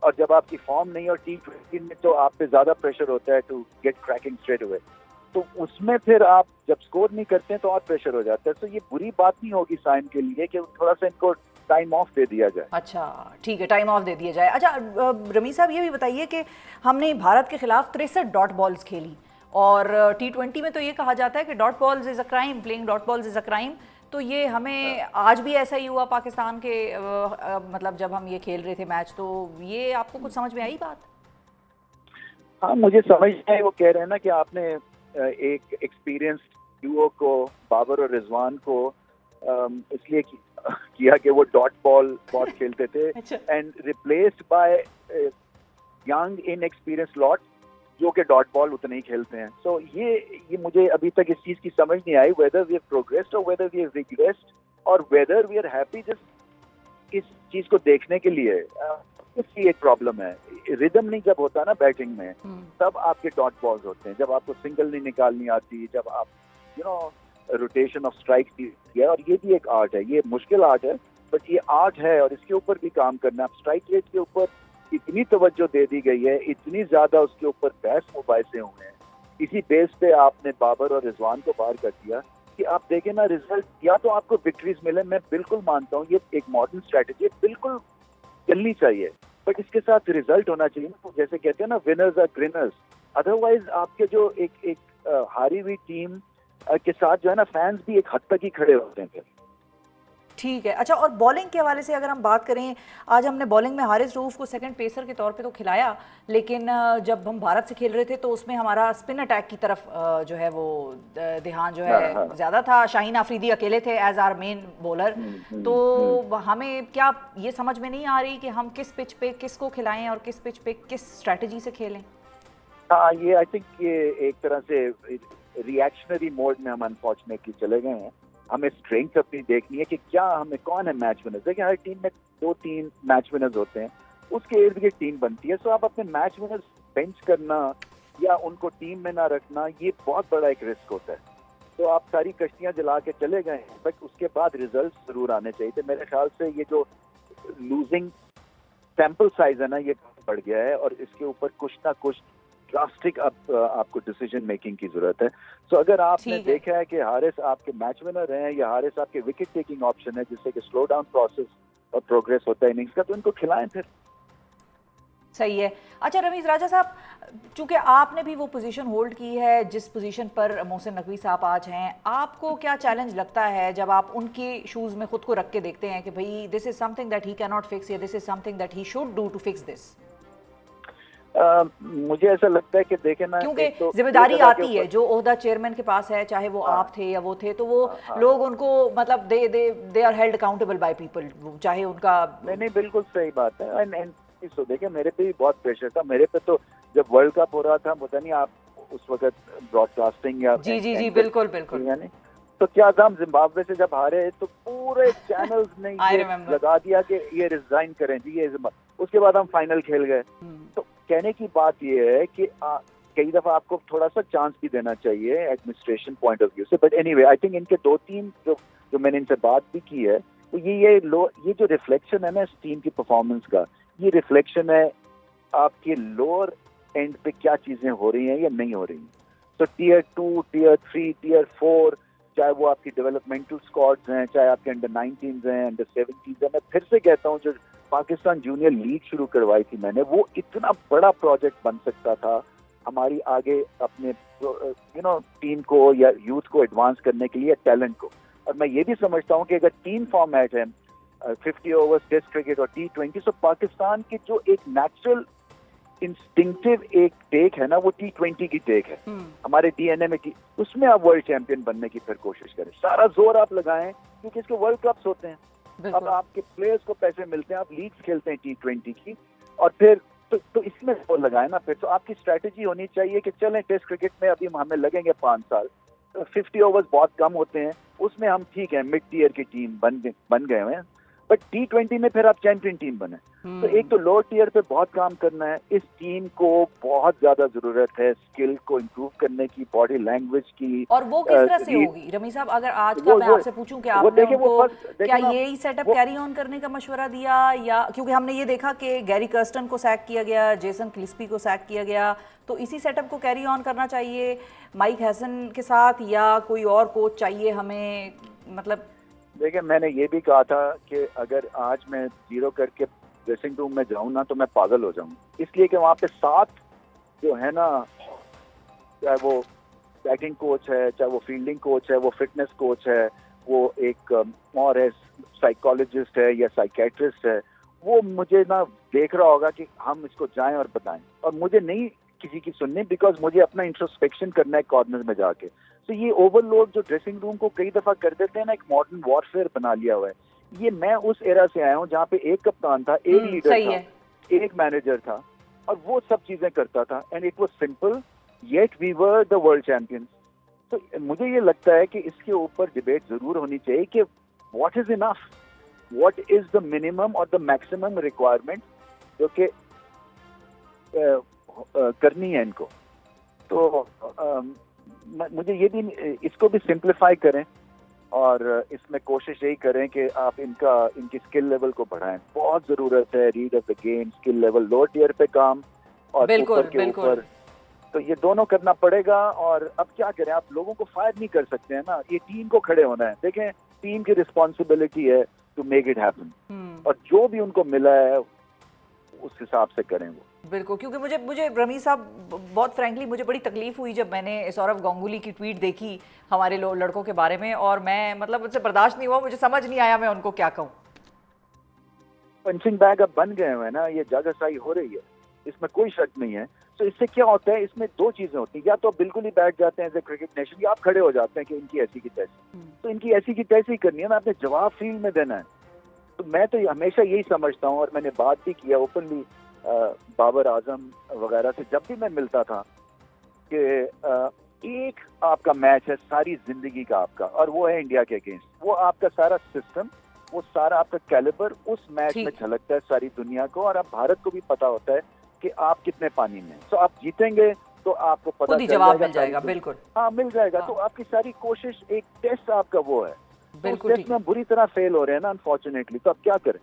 और जब आपकी फॉर्म नहीं और T20 में तो आप पे ज्यादा प्रेशर होता है to get cracking straight away, तो उसमें फिर आप जब स्कोर नहीं करते हैं तो और प्रेशर हो जाता है। तो ये बुरी बात नहीं होगी साइम के लिए कि थोड़ा सा इनको टाइम ऑफ दे दिया जाए। अच्छा ठीक है, टाइम ऑफ दे दिया जाए। अच्छा रमी साहब, ये भी बताइए कि हमने भारत के खिलाफ 63 डॉट बॉल्स खेली और T20 में तो ये कहा जाता है कि dot balls is a crime, playing dot balls is a crime. तो ये हमें आज भी ऐसा ही हुआ पाकिस्तान के मतलब जब हम ये खेल रहे थे मैच, तो ये आपको कुछ समझ में आई बात? हाँ, मुझे समझ है। वो कह रहे हैं ना कि आपने एक एक्सपीरियंस डुओ को, बाबर और रिजवान को इसलिए किया कि वो डॉट बॉल बहुत खेलते थे and replaced by young inexperience lot जो कि डॉट बॉल उतने ही खेलते हैं। सो ये मुझे अभी तक इस चीज की समझ नहीं आई, वेदर वी हैव प्रोग्रेस्ड और वेदर वी हैव रिग्रेस्ड और whether we are happy just इस चीज को देखने के लिए। इसकी एक प्रॉब्लम है, रिदम नहीं जब होता ना बैटिंग में, तब आपके डॉट बॉल्स होते हैं, जब आपको सिंगल नहीं निकालनी आती, जब आप रोटेशन ऑफ स्ट्राइक है। और ये भी एक आर्ट है, ये मुश्किल आर्ट है, बट ये आर्ट है और इसके ऊपर भी काम करना है। स्ट्राइक रेट के ऊपर इतनी तवज्जो दे दी गई है, इतनी ज्यादा उसके ऊपर बहस मुबाहिसे हुए हैं, इसी बेस पे आपने बाबर और रिजवान को बाहर कर दिया कि आप देखें ना रिजल्ट, या तो आपको विक्ट्रीज मिले, मैं बिल्कुल मानता हूँ ये एक मॉडर्न स्ट्रेटेजी बिल्कुल चलनी चाहिए, बट इसके साथ रिजल्ट होना चाहिए ना। जैसे कहते हैं ना, विनर्स आर ग्रिनर्स। अदरवाइज आपके जो एक हारी हुई टीम के साथ जो है ना, फैंस भी एक हद तक ही खड़े होते हैं फिर। ठीक है। अच्छा, और बॉलिंग के हवाले से अगर हम बात करें, आज हमने बॉलिंग में हारिस रऊफ को सेकंड पेसर के तौर पे तो खिलाया, लेकिन जब हम भारत से खेल रहे थे तो उसमें हमारा स्पिन अटैक की तरफ जो है वो ध्यान जो है ज़्यादा था। शाहीन आफरीदी अकेले थे एज आर मेन बॉलर। तो हमें क्या ये समझ में नहीं आ रही कि हम किस पिच पे किसको खिलाएं और किस पिच पे किस स्ट्रैटेजी से खेलें? हाँ, ये आई थिंक ये एक तरह से रिएक्शनरी मोड में हम अनफॉर्चुनेटली चले गए हैं। हमें स्ट्रेंथ अपनी देखनी है कि क्या हमें कौन है मैच विनर्स। देखिए, हर टीम में 2-3 मैच विनर्स होते हैं, उसके इर्द गिर्द टीम बनती है। सो आप अपने मैच विनर्स बेंच करना या उनको टीम में ना रखना, ये बहुत बड़ा एक रिस्क होता है। तो आप सारी कश्तियां जला के चले गए हैं, बट उसके बाद रिजल्ट जरूर आने चाहिए थे। मेरे ख्याल से ये जो लूजिंग सैंपल साइज है ना, ये बढ़ गया है और इसके ऊपर कुछ ना कुछ ड्रास्टिक आपको डिसीजन मेकिंग की जरूरत है। सो अगर आपने देखा है कि हारिस आपके मैच विनर हैं या हारिस आपके विकेट टेकिंग ऑप्शन है, जिससे कि स्लो डाउन प्रोसेस और प्रोग्रेस होता है इनिंग्स का, तो इनको खिलाएं फिर। सही है। अच्छा रमीज राजा साहब, चूंकि आपने भी वो पोजीशन होल्ड की है जिस पोजीशन पर मोहसिन नकवी साहब आज हैं, आपको क्या चैलेंज लगता है जब आप उनके शूज में खुद को रख के देखते हैं कि भाई this is something that he can not fix या this is something that he should do to fix this? मुझे ऐसा लगता है कि देखें ना, क्योंकि तो जिम्मेदारी आती है, जो ओहदा चेयरमैन के पास है, चाहे वो आप थे या वो थे, तो वो लोग उनको मतलब they are held accountable by people, चाहे उनका। नहीं, बिल्कुल सही बात है। एंड सो देखिए, मेरे पे भी बहुत प्रेशर था। मेरे पे तो जब वर्ल्ड कप हो रहा था, पता नहीं आप उस वक्त ब्रॉडकास्टिंग या जी बिल्कुल यानी तो क्या था, हम जिम्बाब्वे से जब हारे तो पूरे चैनल्स ने ये लगा दिया कि ये रिजाइन करें जी, ये उसके बाद हम फाइनल खेल गए। तो कहने की बात ये है कि कई दफा आपको थोड़ा सा चांस भी देना चाहिए एडमिनिस्ट्रेशन पॉइंट ऑफ व्यू से। बट एनीवे, आई थिंक इनके 2-3 जो मैंने इनसे बात भी की है, तो ये जो रिफ्लेक्शन है ना इस टीम की परफॉर्मेंस का, ये रिफ्लेक्शन है आपके लोअर एंड पे क्या चीजें हो रही हैं या नहीं हो रही। तो टियर 2, टियर 3, टियर 4, चाहे वो आपकी डेवलपमेंटल स्क्वाड्स हैं, चाहे आपके अंडर 19s हैं, अंडर 17s हैं। मैं फिर से कहता हूँ, जो पाकिस्तान जूनियर लीग शुरू करवाई थी मैंने, वो इतना बड़ा प्रोजेक्ट बन सकता था हमारी आगे अपने टीम को या यूथ को एडवांस करने के लिए, टैलेंट को। और मैं ये भी समझता हूँ कि अगर 3 फॉर्मेट है, 50 ओवर्स टेस्ट क्रिकेट और T20, तो पाकिस्तान की जो एक नेचुरल इंस्टिंक्टिव एक टेक है ना, वो T20 की टेक है हमारे डीएनए में की। उसमें आप वर्ल्ड चैंपियन बनने की फिर कोशिश करें, सारा जोर आप लगाएं, क्योंकि इसके वर्ल्ड कप्स होते हैं। अब आपके प्लेयर्स को पैसे मिलते हैं, आप लीग्स खेलते हैं T20 की, और फिर तो इसमें जोर लगाएं ना। फिर तो आपकी स्ट्रैटेजी होनी चाहिए कि चलें टेस्ट क्रिकेट में अभी हमें लगेंगे 5 साल, 50 ओवर्स बहुत कम होते हैं, उसमें हम ठीक है मिड टीयर की टीम बन गए हैं, बट T20 में फिर आप चैंपियन टीम बने। तो एक तो लोअर टियर पे बहुत काम करना है। इस टीम को बहुत ज्यादा जरूरत है स्किल को इम्प्रूव करने की, बॉडी लैंग्वेज की। और वो किस तरह से होगी रमी साहब? अगर आज का मैं आपसे पूछूं कि आपने उनको क्या यही सेटअप कैरी ऑन करने का मशवरा दिया, या क्योंकि हमने ये देखा कि गैरी कर्स्टन को सैक किया गया, जेसन क्लिस्पी को सैक किया गया, तो इसी सेटअप को कैरी ऑन करना चाहिए माइक हैसन के साथ, या कोई और कोच चाहिए हमें? मतलब देखिए, मैंने ये भी कहा था कि अगर आज मैं 0 करके ड्रेसिंग रूम में जाऊं ना, तो मैं पागल हो जाऊं, इसलिए कि वहाँ पे 7 जो है ना, चाहे वो बैटिंग कोच है, चाहे वो फील्डिंग कोच है, वो फिटनेस कोच है, वो एक और है साइकोलॉजिस्ट है या साइकेट्रिस्ट है, वो मुझे ना देख रहा होगा कि हम इसको जाएं और बताएं, और मुझे नहीं किसी की सुननी, बिकॉज मुझे अपना इंट्रोस्पेक्शन करना है कॉर्नर में जाके। तो ये ओवरलोड जो ड्रेसिंग रूम को कई दफा कर देते हैं ना, एक मॉडर्न वॉरफेयर बना लिया हुआ है। ये मैं उस एरा से आया हूँ जहाँ पे एक कप्तान था, एक लीडर था, एक मैनेजर था, और वो सब चीजें करता था, and it was simple, yet we were the world champions. तो मुझे ये लगता है कि इसके ऊपर डिबेट जरूर होनी चाहिए कि what is enough, what is the minimum और द मैक्सिमम रिक्वायरमेंट जो कि करनी है इनको। तो मुझे ये भी, इसको भी सिंप्लीफाई करें और इसमें कोशिश यही करें कि आप इनकी स्किल लेवल को बढ़ाएं। बहुत जरूरत है read of the game, skill level, low tier पे काम और ऊपर के ऊपर, तो ये दोनों करना पड़ेगा। और अब क्या करें, आप लोगों को फायर नहीं कर सकते हैं ना, ये टीम को खड़े होना है। देखें, टीम की रिस्पॉन्सिबिलिटी है टू मेक इट हैपन, और जो भी उनको मिला है उस हिसाब से करें वो। बिल्कुल, क्योंकि मुझे रमीज साहब बहुत फ्रैंकली मुझे बड़ी तकलीफ हुई जब मैंने सौरव गांगुली की ट्वीट देखी हमारे लड़कों के बारे में, और मैं मतलब मुझसे बर्दाश्त नहीं हुआ, मुझे समझ नहीं आया मैं उनको क्या कहूँ। पंचिंग बैग अब बन गए हैं ना, ये जागरसाई हो रही है, इसमें कोई शक नहीं है। तो इससे क्या होता है, इसमें दो चीजें होती हैं, या तो बिल्कुल ही बैठ जाते हैं एज ए क्रिकेट नेशन, या आप खड़े हो जाते हैं कि इनकी ऐसी की तैसी। तो इनकी ऐसी की तैसी करनी है ना, आपने जवाब फील्ड में देना है। तो मैं तो हमेशा यही समझता हूँ, और मैंने बात भी किया ओपनली बाबर आजम वगैरह से जब भी मैं मिलता था, कि एक आपका मैच है सारी जिंदगी का आपका, और वो है इंडिया के अगेंस्ट। वो आपका सारा सिस्टम, वो सारा आपका कैलिबर उस मैच में झलकता है सारी दुनिया को, और अब भारत को भी पता होता है कि आप कितने पानी में। तो आप जीतेंगे तो आपको पता चल जवाब मिल जाएगा। बिल्कुल, हाँ, मिल जाएगा। तो आपकी सारी कोशिश, एक टेस्ट आपका वो है, बिल्कुल टेस्ट में बुरी तरह फेल हो रहे हैं ना अनफॉर्चुनेटली। तो अब क्या करें,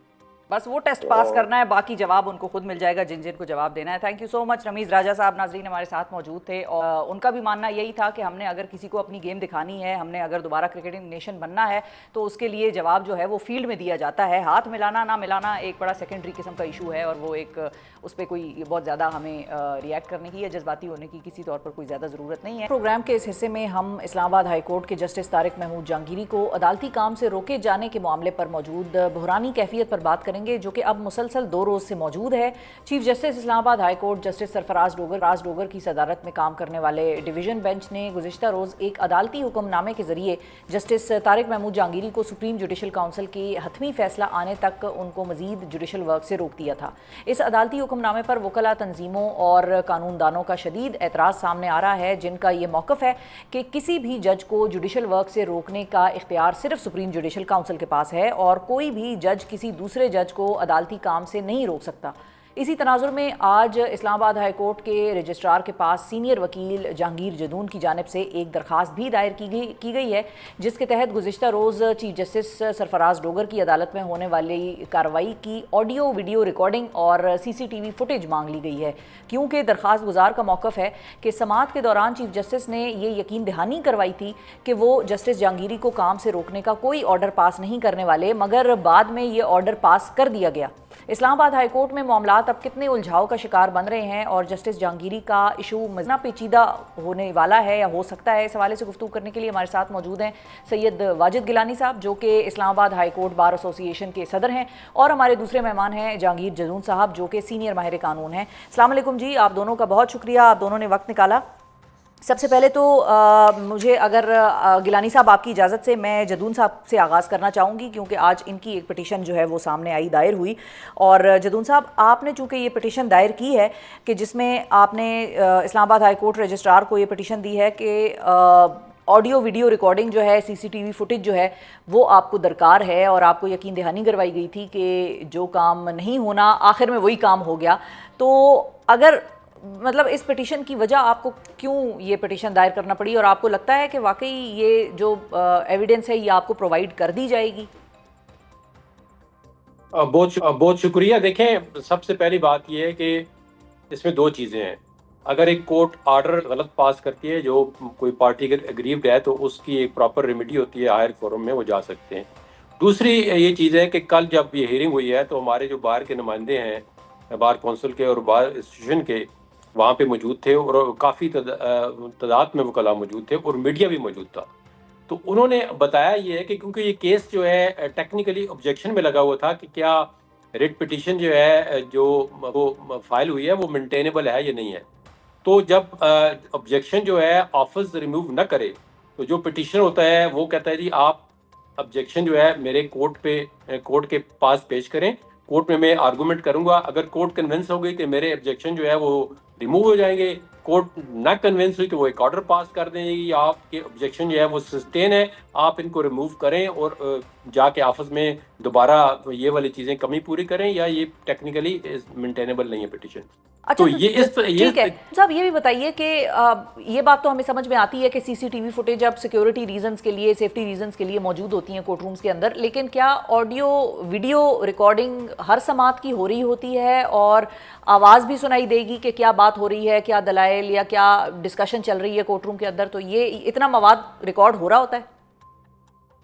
बस वो टेस्ट पास करना है, बाकी जवाब उनको खुद मिल जाएगा जिनको जवाब देना है। Thank you so much. Rameez Raja साहब नाजरीन हमारे साथ मौजूद थे, और उनका भी मानना यही था कि हमने अगर किसी को अपनी गेम दिखानी है, हमने अगर दोबारा क्रिकेटिंग नेशन बनना है, तो उसके लिए जवाब जो है वो फील्ड में दिया जाता है। हाथ मिलाना ना मिलाना एक बड़ा सेकेंडरी किस्म का इशू है, और वो एक उस पर कोई बहुत ज़्यादा हमें रिएक्ट करने की या जज्बाती होने की किसी तौर पर कोई ज़्यादा ज़रूरत नहीं है। प्रोग्राम के इस हिस्से में हम इस्लामाबाद हाई कोर्ट के जस्टिस तारिक महमूद जहांगीरी को अदालती काम से रोके जाने के मामले पर मौजूद बहरानी कैफियत पर बात करेंगे, जो कि अब मुसलसल 2 रोज़ से मौजूद है। Chief justice Islamabad high court justice Sarfaraz Dogar की सदारत में काम करने वाले डिवीजन बेंच ने गुज़िश्ता रोज़ एक अदालती हुक्मनामे के जरिए जस्टिस तारिक महमूद जहांगीरी को सुप्रीम जुडिशल काउंसिल की हतमी फैसला आने तक उनको मजीद जुडिशल वर्क से रोक दिया था। इस अदालती हुक्मनामे पर वकला तंजीमों और कानूनदानों का शदीद एतराज़ सामने आ रहा है, जिनका ये मौक़िफ़ है कि किसी भी जज को जुडिशल वर्क से रोकने का इख्तियार सिर्फ सुप्रीम जुडिशल काउंसिल के पास है, और कोई भी जज किसी दूसरे जज को अदालती काम से नहीं रोक सकता। इसी तनाजुर में आज इस्लामाबाद हाई कोर्ट के रजिस्ट्रार के पास सीनियर वकील जहांगीर जदून की जानिब से एक दरख्वास्त भी दायर की गई है, जिसके तहत गुज़िश्ता रोज़ चीफ जस्टिस सरफराज डोगर की अदालत में होने वाली कार्रवाई की ऑडियो वीडियो रिकॉर्डिंग और CCTV फुटेज मांग ली गई है, क्योंकि दरख्वास्त गुजार का मौक़िफ़ है कि समाअत के दौरान चीफ जस्टिस ने ये यकीन दहानी करवाई थी कि वो जस्टिस जहांगीरी को काम से रोकने का कोई ऑर्डर पास नहीं करने वाले, मगर बाद में ये ऑर्डर पास कर दिया गया। इस्लामाबाद हाई कोर्ट में मामलात अब कितने उलझाव का शिकार बन रहे हैं, और जस्टिस जहांगीरी का इशू मजना पेचीदा होने वाला है या हो सकता है, इस हवाले से गुफ्तगू करने के लिए हमारे साथ मौजूद हैं सैयद वाजिद गिलानी साहब, जो कि Islamabad high court bar association के सदर हैं, और हमारे दूसरे मेहमान हैं जहांगीर जदून साहब, जो कि सीनियर माहिर कानून हैं। अस्सलाम वालेकुम जी, आप दोनों का बहुत शुक्रिया, आप दोनों ने वक्त निकाला। सबसे पहले तो मुझे अगर गिलानी साहब आपकी इजाज़त से मैं जदून साहब से आगाज़ करना चाहूँगी, क्योंकि आज इनकी एक पिटीशन जो है वो सामने आई, दायर हुई। और जदून साहब, आपने चूँकि ये पिटीशन दायर की है कि जिसमें आपने इस्लामाबाद हाई कोर्ट रजिस्ट्रार को ये पिटीशन दी है कि ऑडियो वीडियो रिकॉर्डिंग जो है, CCTV फुटेज जो है वो आपको दरकार है, और आपको यकीन दहानी करवाई गई थी कि जो काम नहीं होना आखिर में वही काम हो गया। तो अगर मतलब इस पिटीशन की वजह आपको क्यों ये पिटीशन दायर करना पड़ी, और आपको लगता है कि वाकई ये जो एविडेंस है ये आपको प्रोवाइड कर दी जाएगी? बहुत शुक्रिया। देखें, सबसे पहली बात ये है कि इसमें 2 चीज़ें हैं। अगर एक कोर्ट ऑर्डर गलत पास करती है, जो कोई पार्टी अग्रीव्ड है, तो उसकी एक प्रॉपर रेमेडी होती है, हायर फोरम में वो जा सकते हैं। दूसरी ये चीज़ है कि कल जब ये हियरिंग हुई है तो हमारे जो बार के नुमाइंदे हैं, बार कौंसिल के और बार एसोसिएशन के, वहाँ पे मौजूद थे, और काफ़ी तादाद में वकला मौजूद थे, और मीडिया भी मौजूद था। तो उन्होंने बताया ये है कि क्योंकि ये केस जो है टेक्निकली ऑब्जेक्शन में लगा हुआ था कि क्या रिट पिटीशन जो है जो वो फाइल हुई है वो मेंटेनेबल है या नहीं है। तो जब ऑब्जेक्शन जो है ऑफिस रिमूव न करे तो जो पिटिशनर होता है वो कहता है जी आप ऑब्जेक्शन जो है मेरे कोर्ट के पास पेश करें, कोर्ट में मैं आर्गूमेंट करूंगा। अगर कोर्ट कन्विंस हो गई तो मेरे ऑब्जेक्शन जो है वो रिमूव हो जाएंगे। कोर्ट ना कन्विंस हुई तो वो एक ऑर्डर पास कर देंगे आपके ऑब्जेक्शन जो है वो सस्टेन है, आप इनको रिमूव करें और जाके ऑफिस में दोबारा ये वाली चीजें कमी पूरी करें या ये टेक्निकली मेंटेनेबल नहीं है पिटिशन। अच्छा, तो ये ठीक है साहब, ये भी बताइए कि ये बात तो हमें समझ में आती है कि सीसीटीवी फुटेज अब सिक्योरिटी रीजंस के लिए, सेफ्टी रीजंस के लिए मौजूद होती हैं कोर्ट रूम्स के अंदर, लेकिन क्या ऑडियो वीडियो रिकॉर्डिंग हर समात की हो रही होती है और आवाज़ भी सुनाई देगी कि क्या बात हो रही है, क्या दलाइल या क्या डिस्कशन चल रही है कोर्ट रूम के अंदर? तो ये इतना मवाद रिकॉर्ड हो रहा होता है?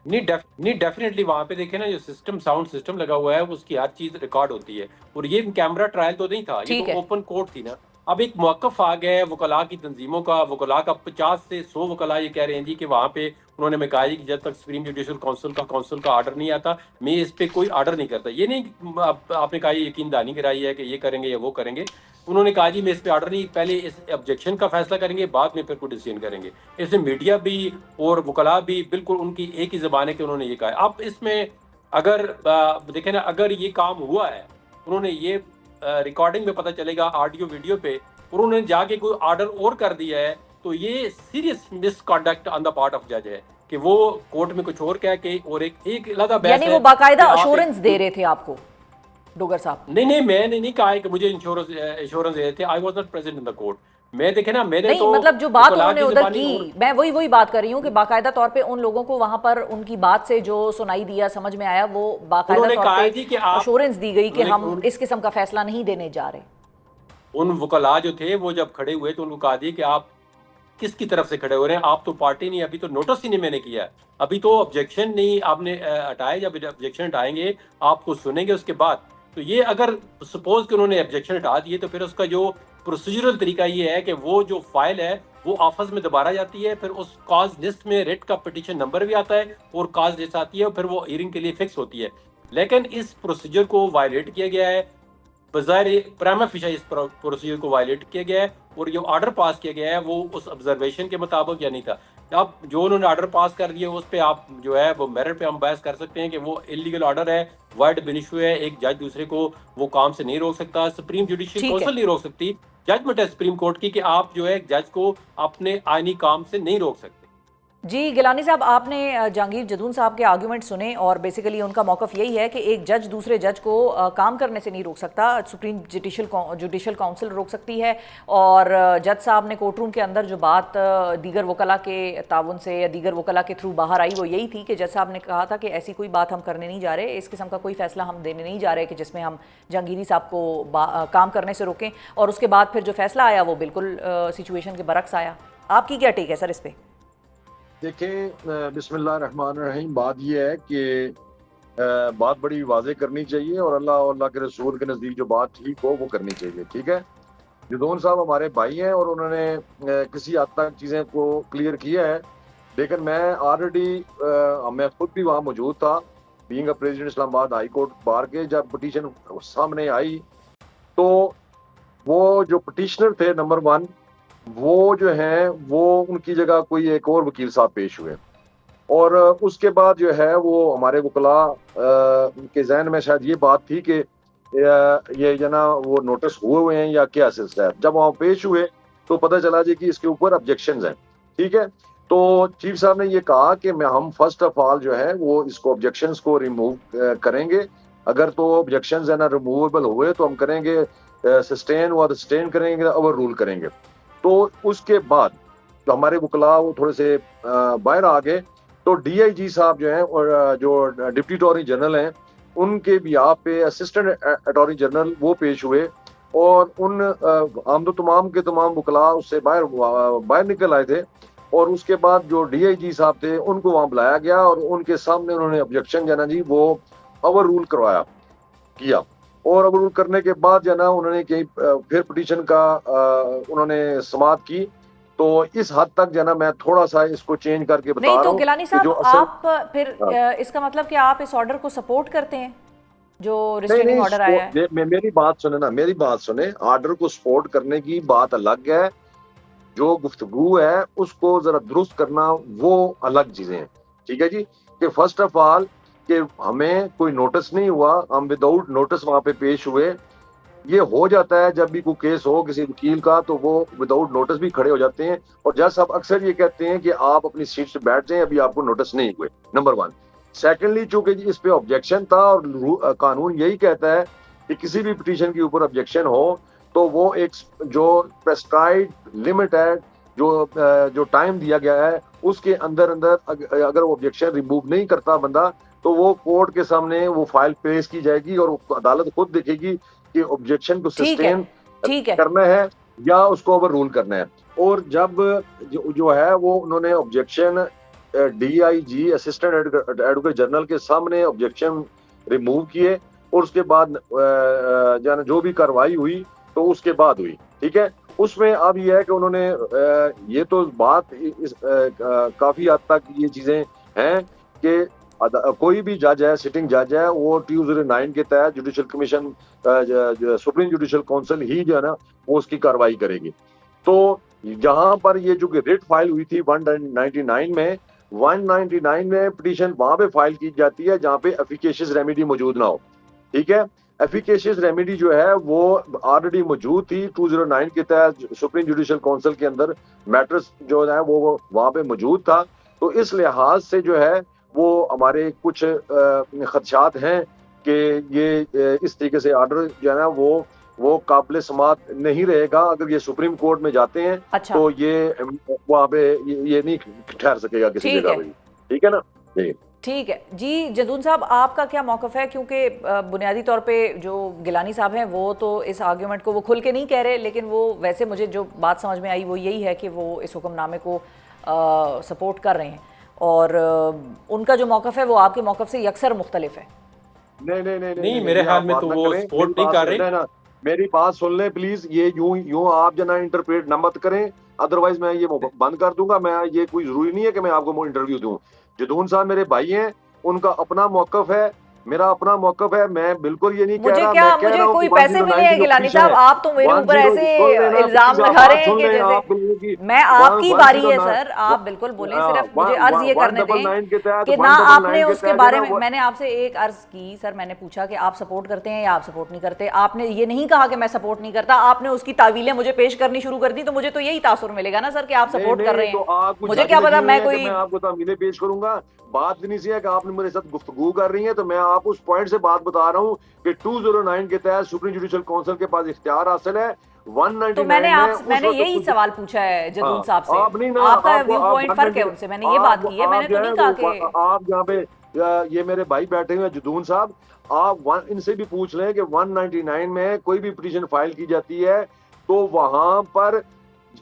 नहीं डेफिनेटली वहां पे देखे ना जो सिस्टम साउंड सिस्टम लगा हुआ है उसकी हर चीज रिकॉर्ड होती है। और ये कैमरा ट्रायल तो नहीं था, ये तो ओपन कोर्ट थी ना। अब एक मौकफ आ गया है वकला की तंजीमों का, वकला का 50 से 100 वकला ये कह रहे हैं जी कि वहां पे उन्होंने मैं कहा कि जब तक सुप्रीम जुडिशल काउंसिल का ऑर्डर नहीं आता मैं इस पे कोई ऑर्डर नहीं करता। ये नहीं आपने कहा यकीन दहानी कराई है कि ये करेंगे या वो करेंगे। उन्होंने कहा जी मैं इस पे ऑर्डर नहीं, पहले इस ऑब्जेक्शन का फैसला करेंगे बाद में फिर कोई डिसीजन करेंगे। इसमें मीडिया भी और वकला भी बिल्कुल उनकी एक ही जबान है कि उन्होंने ये कहा। अब इसमें अगर देखें ना अगर ये काम हुआ है, उन्होंने ये रिकॉर्डिंग में पता चलेगा ऑडियो वीडियो पे, और उन्होंने जाके कोई ऑर्डर और कर दिया है तो ये serious misconduct on the part of जज है कि वो कोर्ट में कुछ और कह के और एक अलग बहस है। यानी वो बाकायदा अश्योरेंस दे रहे थे आपको डोगर साहब? नहीं मैंने नहीं कहा कि मुझे इंश्योरेंस दे रहे थे। I was not present in the court. मैं देखे ना मैंने नहीं, तो मतलब जो बात उन्होंने उधर की, मैं वही बात कर रही हूँ कि बाकायदा तौर पे उन लोगों को वहां पर उनकी बात से जो सुनाई दिया, समझ में आया, वो बाकायदा तौर पे अश्योरेंस दी गई कि हम इस किस्म का फैसला नहीं देने जा रहे। उन वकला जो थे वो जब खड़े हुए तो उनको कहा दिया कि आप किसकी तरफ से खड़े हो रहे हैं, आप तो पार्टी नहीं, अभी तो नोटिस ही नहीं मैंने किया, अभी तो ऑब्जेक्शन नहीं आपने हटाए, जब ऑब्जेक्शन हटाएंगे आपको सुनेंगे उसके बाद। तो ये अगर सपोज कि उन्होंने ऑब्जेक्शन हटा दिए तो फिर उसका जो प्रोसीजरल तरीका ये है कि वो जो फाइल है वो ऑफिस में दोबारा जाती है, फिर उस कॉज लिस्ट में रिट का पिटीशन नंबर भी आता है और कॉज लिस्ट आती है और फिर वो हियरिंग के लिए फिक्स होती है। लेकिन इस प्रोसीजर को वायलेट किया गया है, बज़ाहिर प्राइमा फेशिया इस प्रोसीजर को वायलेट किया गया है और जो ऑर्डर पास किया गया है वो उस ऑब्जर्वेशन के मुताबिक या नहीं था। अब जो उन्होंने ऑर्डर पास कर दिया उस पर आप जो है वो मेरिट पे हम बहस कर सकते हैं कि वो इलीगल ऑर्डर है, वाइड बेनिशु है, एक जज दूसरे को वो काम से नहीं रोक सकता, सुप्रीम जुडिशियल काउंसिल नहीं रोक सकती, जजमेंट है सुप्रीम कोर्ट की कि आप जो है जज को अपने आईनी काम से नहीं रोक सकते। जी गिलानी साहब, आपने जहांगीर जदून साहब के आर्गुमेंट सुने और बेसिकली उनका मौकफ यही है कि एक जज दूसरे जज को काम करने से नहीं रोक सकता, सुप्रीम जुडिशल काउंसिल रोक सकती है। और जज साहब ने कोर्ट रूम के अंदर जो बात दीगर वकला के ताउन से या दीगर वकला के थ्रू बाहर आई वो यही थी कि जज साहब ने कहा था कि ऐसी कोई बात हम करने नहीं जा रहे, इस किस्म का कोई फैसला हम देने नहीं जा रहे कि जिसमें हम जहांगीरी साहब को काम करने से रोकें। और उसके बाद फिर जो फैसला आया वो बिल्कुल सिचुएशन के बरक्स आया। आपकी क्या टेक है सर इस पर? देखें, बिस्मिल्लाहिर्रहमानिर्रहीम, बात यह है कि बात बड़ी वाज़ेह करनी चाहिए और अल्लाह और अल्लाह के रसूल के नज़दीक जो बात ठीक हो वो करनी चाहिए। ठीक है, जदून साहब हमारे भाई हैं और उन्होंने किसी हद तक चीज़ें को क्लियर किया है, लेकिन मैं ऑलरेडी मैं खुद भी वहाँ मौजूद था, being a president Islamabad high court bar के, जब पिटीशन सामने आई तो वो जो पिटीशनर थे नंबर 1 वो जो है वो उनकी जगह कोई एक और वकील साहब पेश हुए और उसके बाद जो है वो हमारे वकला के जहन में शायद ये बात थी कि ये जना वो नोटिस हुए हैं या क्या सिलसिला है। जब वहाँ पेश हुए तो पता चला जी कि इसके ऊपर ऑब्जेक्शंस हैं। ठीक है, तो चीफ साहब ने ये कहा कि हम फर्स्ट ऑफ ऑल जो है वो इसको ऑब्जेक्शंस को रिमूव करेंगे, अगर तो ऑब्जेक्शंस है ना रिमूवेबल हुए तो हम करेंगे, सस्टेन हुआ तो सस्टेन करेंगे, ओवर रूल करेंगे। तो उसके बाद तो हमारे वकला वो थोड़े से बाहर आ गए, तो डीआईजी साहब जो हैं और जो डिप्टी अटॉर्नी जनरल हैं उनके बिहाफ पे असिस्टेंट अटॉर्नी जनरल वो पेश हुए और उन आमदो तमाम के तमाम वकला उससे बाहर निकल आए थे और उसके बाद जो डीआईजी साहब थे उनको वहाँ बुलाया गया और उनके सामने उन्होंने ऑब्जेक्शन जो है ना जी वो ओवर रूल किया और ओवर रूल करने के बाद जो है ना उन्होंने कहीं फिर पिटीशन का उन्होंने समाअत की। तो इस हद तक जो ना मैं थोड़ा सा इसको चेंज करके बता नहीं रहा तो हूँ गिलानी कि साहब जो असल आप फिर इसका मतलब कि आप इस ऑर्डर को सपोर्ट करते हैं जो नहीं रिस्ट्रेनिंग नहीं ऑर्डर आया है? मेरी बात सुने ना, मेरी बात सुने। ऑर्डर को सपोर्ट करने की बात अलग है, जो गुफ्तगू है उसको जरा दुरुस्त करना वो अलग चीजें हैं। ठीक है जी, कि फर्स्ट ऑफ ऑल कि हमें कोई नोटिस नहीं हुआ, हम विदाउट नोटिस वहां पे पेश हुए। ये हो जाता है जब भी कोई केस हो किसी वकील का, तो वो विदाउट नोटिस भी खड़े हो जाते हैं और जज साहब अक्सर ये कहते हैं कि आप अपनी सीट से बैठ जाएं, अभी आपको नोटिस नहीं हुए। Number one. सेकेंडली, चूंकि इस पे ऑब्जेक्शन था और कानून यही कहता है कि किसी भी पिटीशन के ऊपर ऑब्जेक्शन हो तो वो एक जो प्रेस्क्राइब लिमिट है, जो टाइम दिया गया है, उसके अंदर अंदर अगर वो ऑब्जेक्शन रिमूव नहीं करता बंदा, तो वो कोर्ट के सामने वो फाइल पेश की जाएगी और अदालत खुद देखेगी कि ऑब्जेक्शन को सस्टेन ठीक है करना है या उसको ओवर रूल करना है। और जब जो है वो उन्होंने objection DIG assistant advocate general के सामने ऑब्जेक्शन रिमूव किए और उसके बाद जो भी कार्रवाई हुई तो उसके बाद हुई। ठीक है, उसमें अब ये है कि उन्होंने ये तो बात काफी हद तक ये चीजें हैं कि कोई भी जज है, सिटिंग जज है, वो 209 के तहत judicial commission supreme judicial council ही जो है ना वो उसकी कार्रवाई करेगी। तो जहां पर ये जो रिट फाइल हुई थी 199 में, 199 में पिटीशन वहां पे फाइल की जाती है जहां पे एफिकेशियस रेमेडी मौजूद ना हो। ठीक है, एफिकेशियस रेमेडी जो है वो ऑलरेडी मौजूद थी 209 के तहत सुप्रीम जुडिशल काउंसिल के अंदर, मैटर्स जो है वो वहां पे मौजूद था। तो इस लिहाज से जो है वो हमारे कुछ खदशात हैं कि ये इस तरीके से ऑर्डर जो है ना वो काबिल समात नहीं रहेगा अगर ये सुप्रीम कोर्ट में जाते हैं। अच्छा। तो ये वहाँ पे ये नहीं ठहर सकेगा किसी जगह पे। ठीक है ना जी? ठीक है जी। जदून साहब, आपका क्या मौक़िफ़ है? क्योंकि बुनियादी तौर पे जो गिलानी साहब हैं वो तो इस आर्ग्यूमेंट को वो खुल के नहीं कह रहे, लेकिन वो वैसे मुझे जो बात समझ में आई वो यही है कि वो इस हुक्मनामे को सपोर्ट कर रहे हैं और उनका जो मौक़िफ़ है वो आपके मौक़िफ़ से यकसर मुख्तलिफ है। नहीं, मेरे ख्याल में तो वो सपोर्ट नहीं कर रहे। मेरी बात सुन ले प्लीज, ये यूं आप जना इंटरप्रेट न मत करें, अदरवाइज मैं ये बंद कर दूंगा। मैं ये कोई जरूरी नहीं है कि मैं आपको इंटरव्यू दूं। जदून साहब मेरे भाई हैं, उनका अपना मौक़िफ़ है, मेरा अपना मौक़िफ़ है। मैं बिल्कुल ये नहीं कह रहा, मैं कह रहा हूं कोई पैसे मिले हैं गिलानी साहब? आप तो मेरे ऊपर ऐसे इल्जाम लगा रहे हैं कि जैसे मैं आपकी बारी है सर, आप बिल्कुल बोलें। सिर्फ मुझे अर्ज ये करने दें कि ना आपने उसके बारे में, मैंने आपसे एक अर्ज की सर, मैंने पूछा कि आप सपोर्ट करते हैं या आप सपोर्ट नहीं करते। आपने ये नहीं कहा कि मैं सपोर्ट नहीं करता, आपने उसकी तावीलें मुझे पेश करनी शुरू कर दी। तो मुझे तो यही तासुर मिलेगा ना सर कि आप सपोर्ट कर रहे हैं। मुझे क्या पता, मैं आपको तावीलें पेश करूंगा। बात नहीं सी है कि आपने मेरे साथ गुफ्तगू कर रही है, तो मैं आप उस पॉइंट से बात बता रहा हूँ कि 209 के तहत सुप्रीम जुडिशल काउंसिल के पास इख्तियार हासिल है। 199 तो मैंने यही सवाल पूछा है जदून साहब से, आपका व्यू पॉइंट फर्क है उनसे, मैंने ये बात की है। मैंने तो नहीं कहा कि आप यहाँ पे ये मेरे भाई बैठे हुए हैं जदून साहब, आप इनसे भी पूछ लें कि 199 में कोई भी पिटीशन फाइल की जाती है तो वहां पर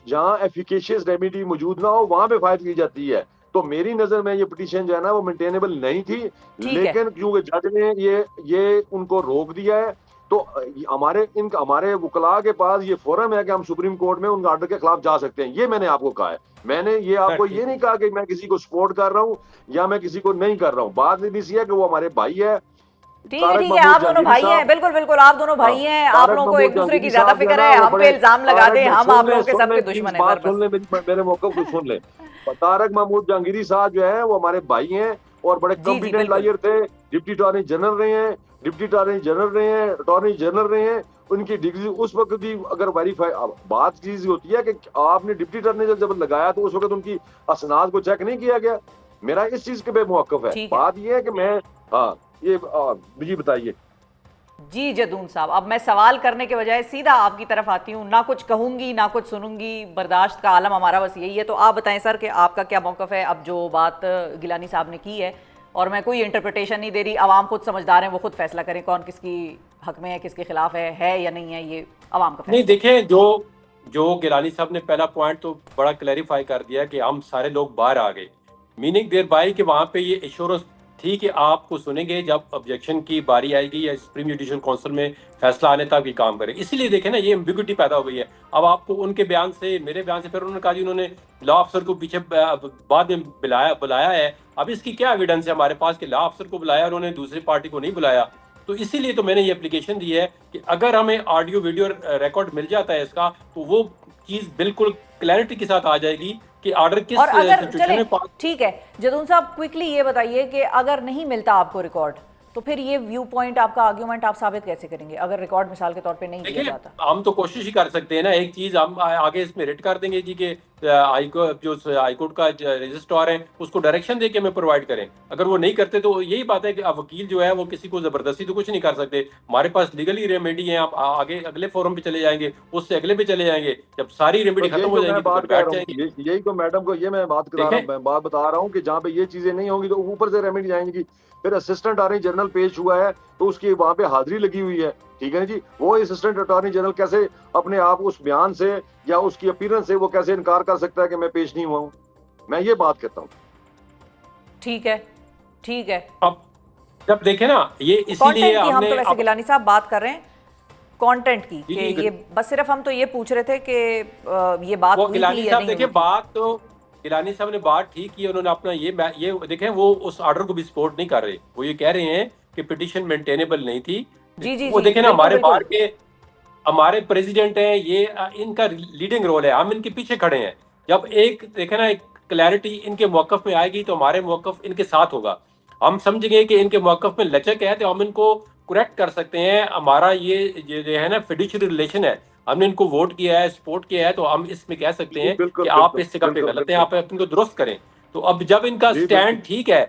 जहां एफिकेशियस रेमेडी मौजूद ना हो वहां पे फाइल की जाती है। तो मेरी नजर में ये पिटीशन जो है ना वो मेंटेनेबल नहीं थी, लेकिन क्योंकि जज ने ये उनको रोक दिया है, तो हमारे वकला के पास ये फोरम है कि हम सुप्रीम कोर्ट में उन ऑर्डर के खिलाफ जा सकते हैं। ये मैंने आपको कहा है। मैंने ये आपको ये नहीं कहा कि मैं किसी को सपोर्ट कर रहा हूँ या मैं किसी को नहीं कर रहा हूँ। बात नहीं सी है कि वो हमारे भाई है। ठीक है, आप दोनों भाई हैं, बिल्कुल बिल्कुल आप दोनों भाई हैं। आप लोगों को एक दूसरे की ज्यादा फिक्र है, हम पे इल्जाम लगा दें, हम आप लोगों के सबके दुश्मन हैं। बात सुन ले, मेरे मौके को सुन ले। तारक महमूद जहांगीरी साहब जो है वो हमारे भाई हैं और बड़े कॉम्पिटेंट लॉयर थे, डिप्टी अटॉर्नी जनरल रहे हैं, अटॉर्नी जनरल रहे हैं। उनकी डिग्री उस वक्त की अगर वेरीफाई बात चीज होती है कि आपने डिप्टी अटॉर्नी जनरल जब लगाया तो उस वक्त उनकी असनाद को चेक नहीं किया गया। मेरा इस चीज के पे मौक़िफ़ है। बात ये है कि मैं ये बताइए जी जदून साहब। अब मैं सवाल करने के बजाय सीधा आपकी तरफ आती हूँ, ना कुछ कहूंगी ना कुछ सुनूंगी, बर्दाश्त का आलम हमारा बस यही है। तो आप बताएं सर कि आपका क्या मौक़िफ़ है? अब जो बात गिलानी साहब ने की है, और मैं कोई इंटरप्रिटेशन नहीं दे रही, आवाम खुद समझदार हैं, वो खुद फैसला करें कौन किसकी हक में है, किसके खिलाफ है या नहीं है, ये आवाम का फैसला। नहीं देखें, जो गिलानी साहब ने पहला पॉइंट तो बड़ा क्लैरिफाई कर दिया कि हम सारे लोग बाहर आ गए, मीनिंग देयर बाय कि वहाँ पे ये एश्योरेंस थी कि आपको सुनेंगे जब ऑब्जेक्शन की बारी आएगी या सुप्रीम जुडिशियल काउंसिल में फैसला आने तक ये काम करें। इसीलिए देखें ना, ये एम्बिग्युइटी पैदा हो गई है। अब आपको उनके बयान से, मेरे बयान से, फिर उन्होंने कहा जी उन्होंने लॉ अफसर को पीछे बाद में बुलाया है। अब इसकी क्या एविडेंस है हमारे पास कि लॉ अफसर को बुलाया और उन्होंने दूसरी पार्टी को नहीं बुलाया? तो इसीलिए तो मैंने ये एप्लीकेशन दी है कि अगर हमें ऑडियो वीडियो रिकॉर्ड मिल जाता है इसका, तो वो चीज बिल्कुल क्लैरिटी के साथ आ जाएगी कि ऑर्डर किस और अगर सिचुएशन में चले ठीक है जदून साहब, क्विकली ये बताइए कि अगर नहीं मिलता आपको रिकॉर्ड, तो फिर ये व्यू पॉइंट, आपका आर्ग्यूमेंट आप साबित कैसे करेंगे अगर रिकॉर्ड मिसाल के तौर पे नहीं दिया देखिए, जाता? हम तो कोशिश ही कर सकते हैं ना। एक चीज हम आगे इसमें रेट कर देंगे जी कि हाईकोर्ट का रजिस्ट्रार है उसको डायरेक्शन दे के हमें प्रोवाइड करें। अगर वो नहीं करते तो यही बात है कि अब वकील जो है वो किसी को जबरदस्ती तो कुछ नहीं कर सकते। हमारे पास लीगली रेमेडी है, आप आगे अगले फोरम पे चले जाएंगे, उससे अगले पे चले जाएंगे। जब सारी रेमेडी खत्म हो जाएगी तो फिर बैठ जाएंगे। यही तो मैडम को ये मैं बात बता रहा हूँ कि जहाँ पे ये चीजें नहीं होंगी तो ऊपर से रेमेडी आएंगी। फिर असिस्टेंट अटॉर्नी जनरल पेश हुआ है तो उसकी वहां पे हाजिरी लगी हुई है, ठीक है ना जी। वो असिस्टेंट अटॉर्नी जनरल कैसे अपने आप उस बयान से या उसकी अपीयरेंस से वो कैसे इनकार कर सकता है कि मैं पेश नहीं हुआ हूँ? मैं ये बात करता हूँ। ठीक है, ठीक है। अब जब देखें ना, ये इसीलिए कंटेंट की हम तो वैसे गिलानी साहब बात कर रहे हैं कंटेंट की, कि ये बस सिर्फ हम तो ये पूछ रहे थे कि ये बात हुई गिलानी थी या साहब, नहीं देखिए हुई थी। बात तो गिलानी साहब ने बात ठीक की। उन्होंने अपना ये देखें, वो उस ऑर्डर को भी सपोर्ट नहीं कर रहे। वो ये कह रहे हैं कि पिटीशन मेंटेनेबल नहीं थी। जी जी वो जी, देखें ना, बिल्कुल, हमारे बिल्कुल। बाहर के हमारे प्रेसिडेंट हैं, ये इनका लीडिंग रोल है, हम इनके पीछे खड़े हैं। जब एक देखे ना, एक क्लैरिटी इनके मौकफ में आएगी तो हमारे मौकफ इनके साथ होगा। हम समझेंगे कि इनके मौकफ में लचक है तो हम इनको करेक्ट कर सकते हैं। हमारा ये जो है ना फिड्यूशियरी रिलेशन है, हमने इनको वोट किया है, सपोर्ट किया है, तो हम इसमें कह सकते हैं बिल्कुल, कि आप बिल्कुल, इस जगह पे बिल्कुल, गलत हैं, आप इनको दुरुस्त करें। तो अब जब इनका जी, स्टैंड बिल्कुल। ठीक है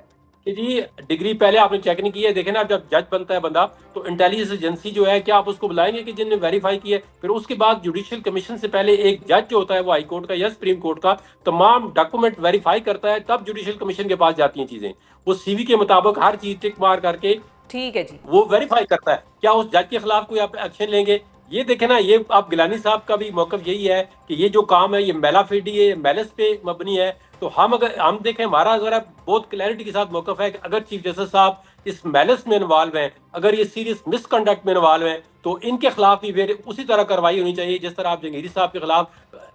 कि जी डिग्री पहले आपने चेक नहीं की है, देखे ना, जब जज बनता है बंदा तो इंटेलिजेंस एजेंसी जो है, क्या आप उसको बुलाएंगे कि जिनने वेरीफाई की है? फिर उसके बाद जुडिशियल कमीशन से पहले एक जज जो होता है वो हाई कोर्ट का या सुप्रीम कोर्ट का तमाम डॉक्यूमेंट वेरीफाई करता है, तब जुडिशियल कमीशन के पास जाती हैं चीजें। वो सीवी के मुताबिक हर चीज टिक मार करके ठीक है जी, वो वेरीफाई करता है क्या उस जज के खिलाफ कोई आप एक्शन लेंगे। ये देखे ना, ये आप गिलानी साहब का भी मौकफ यही है कि ये जो काम है ये मेलाफिडी है, मेलस पे मबनी है। तो हम देखें, हमारा अगर बहुत क्लैरिटी के साथ मौकफ है कि अगर चीफ जस्टिस साहब इस मेलस में इन्वॉल्व हैं, अगर ये सीरियस मिसकंडक्ट में इन्वॉल्व हैं, तो इनके खिलाफ भी फिर उसी तरह कार्रवाई होनी चाहिए जिस तरह आप जंगीरी साहब के खिलाफ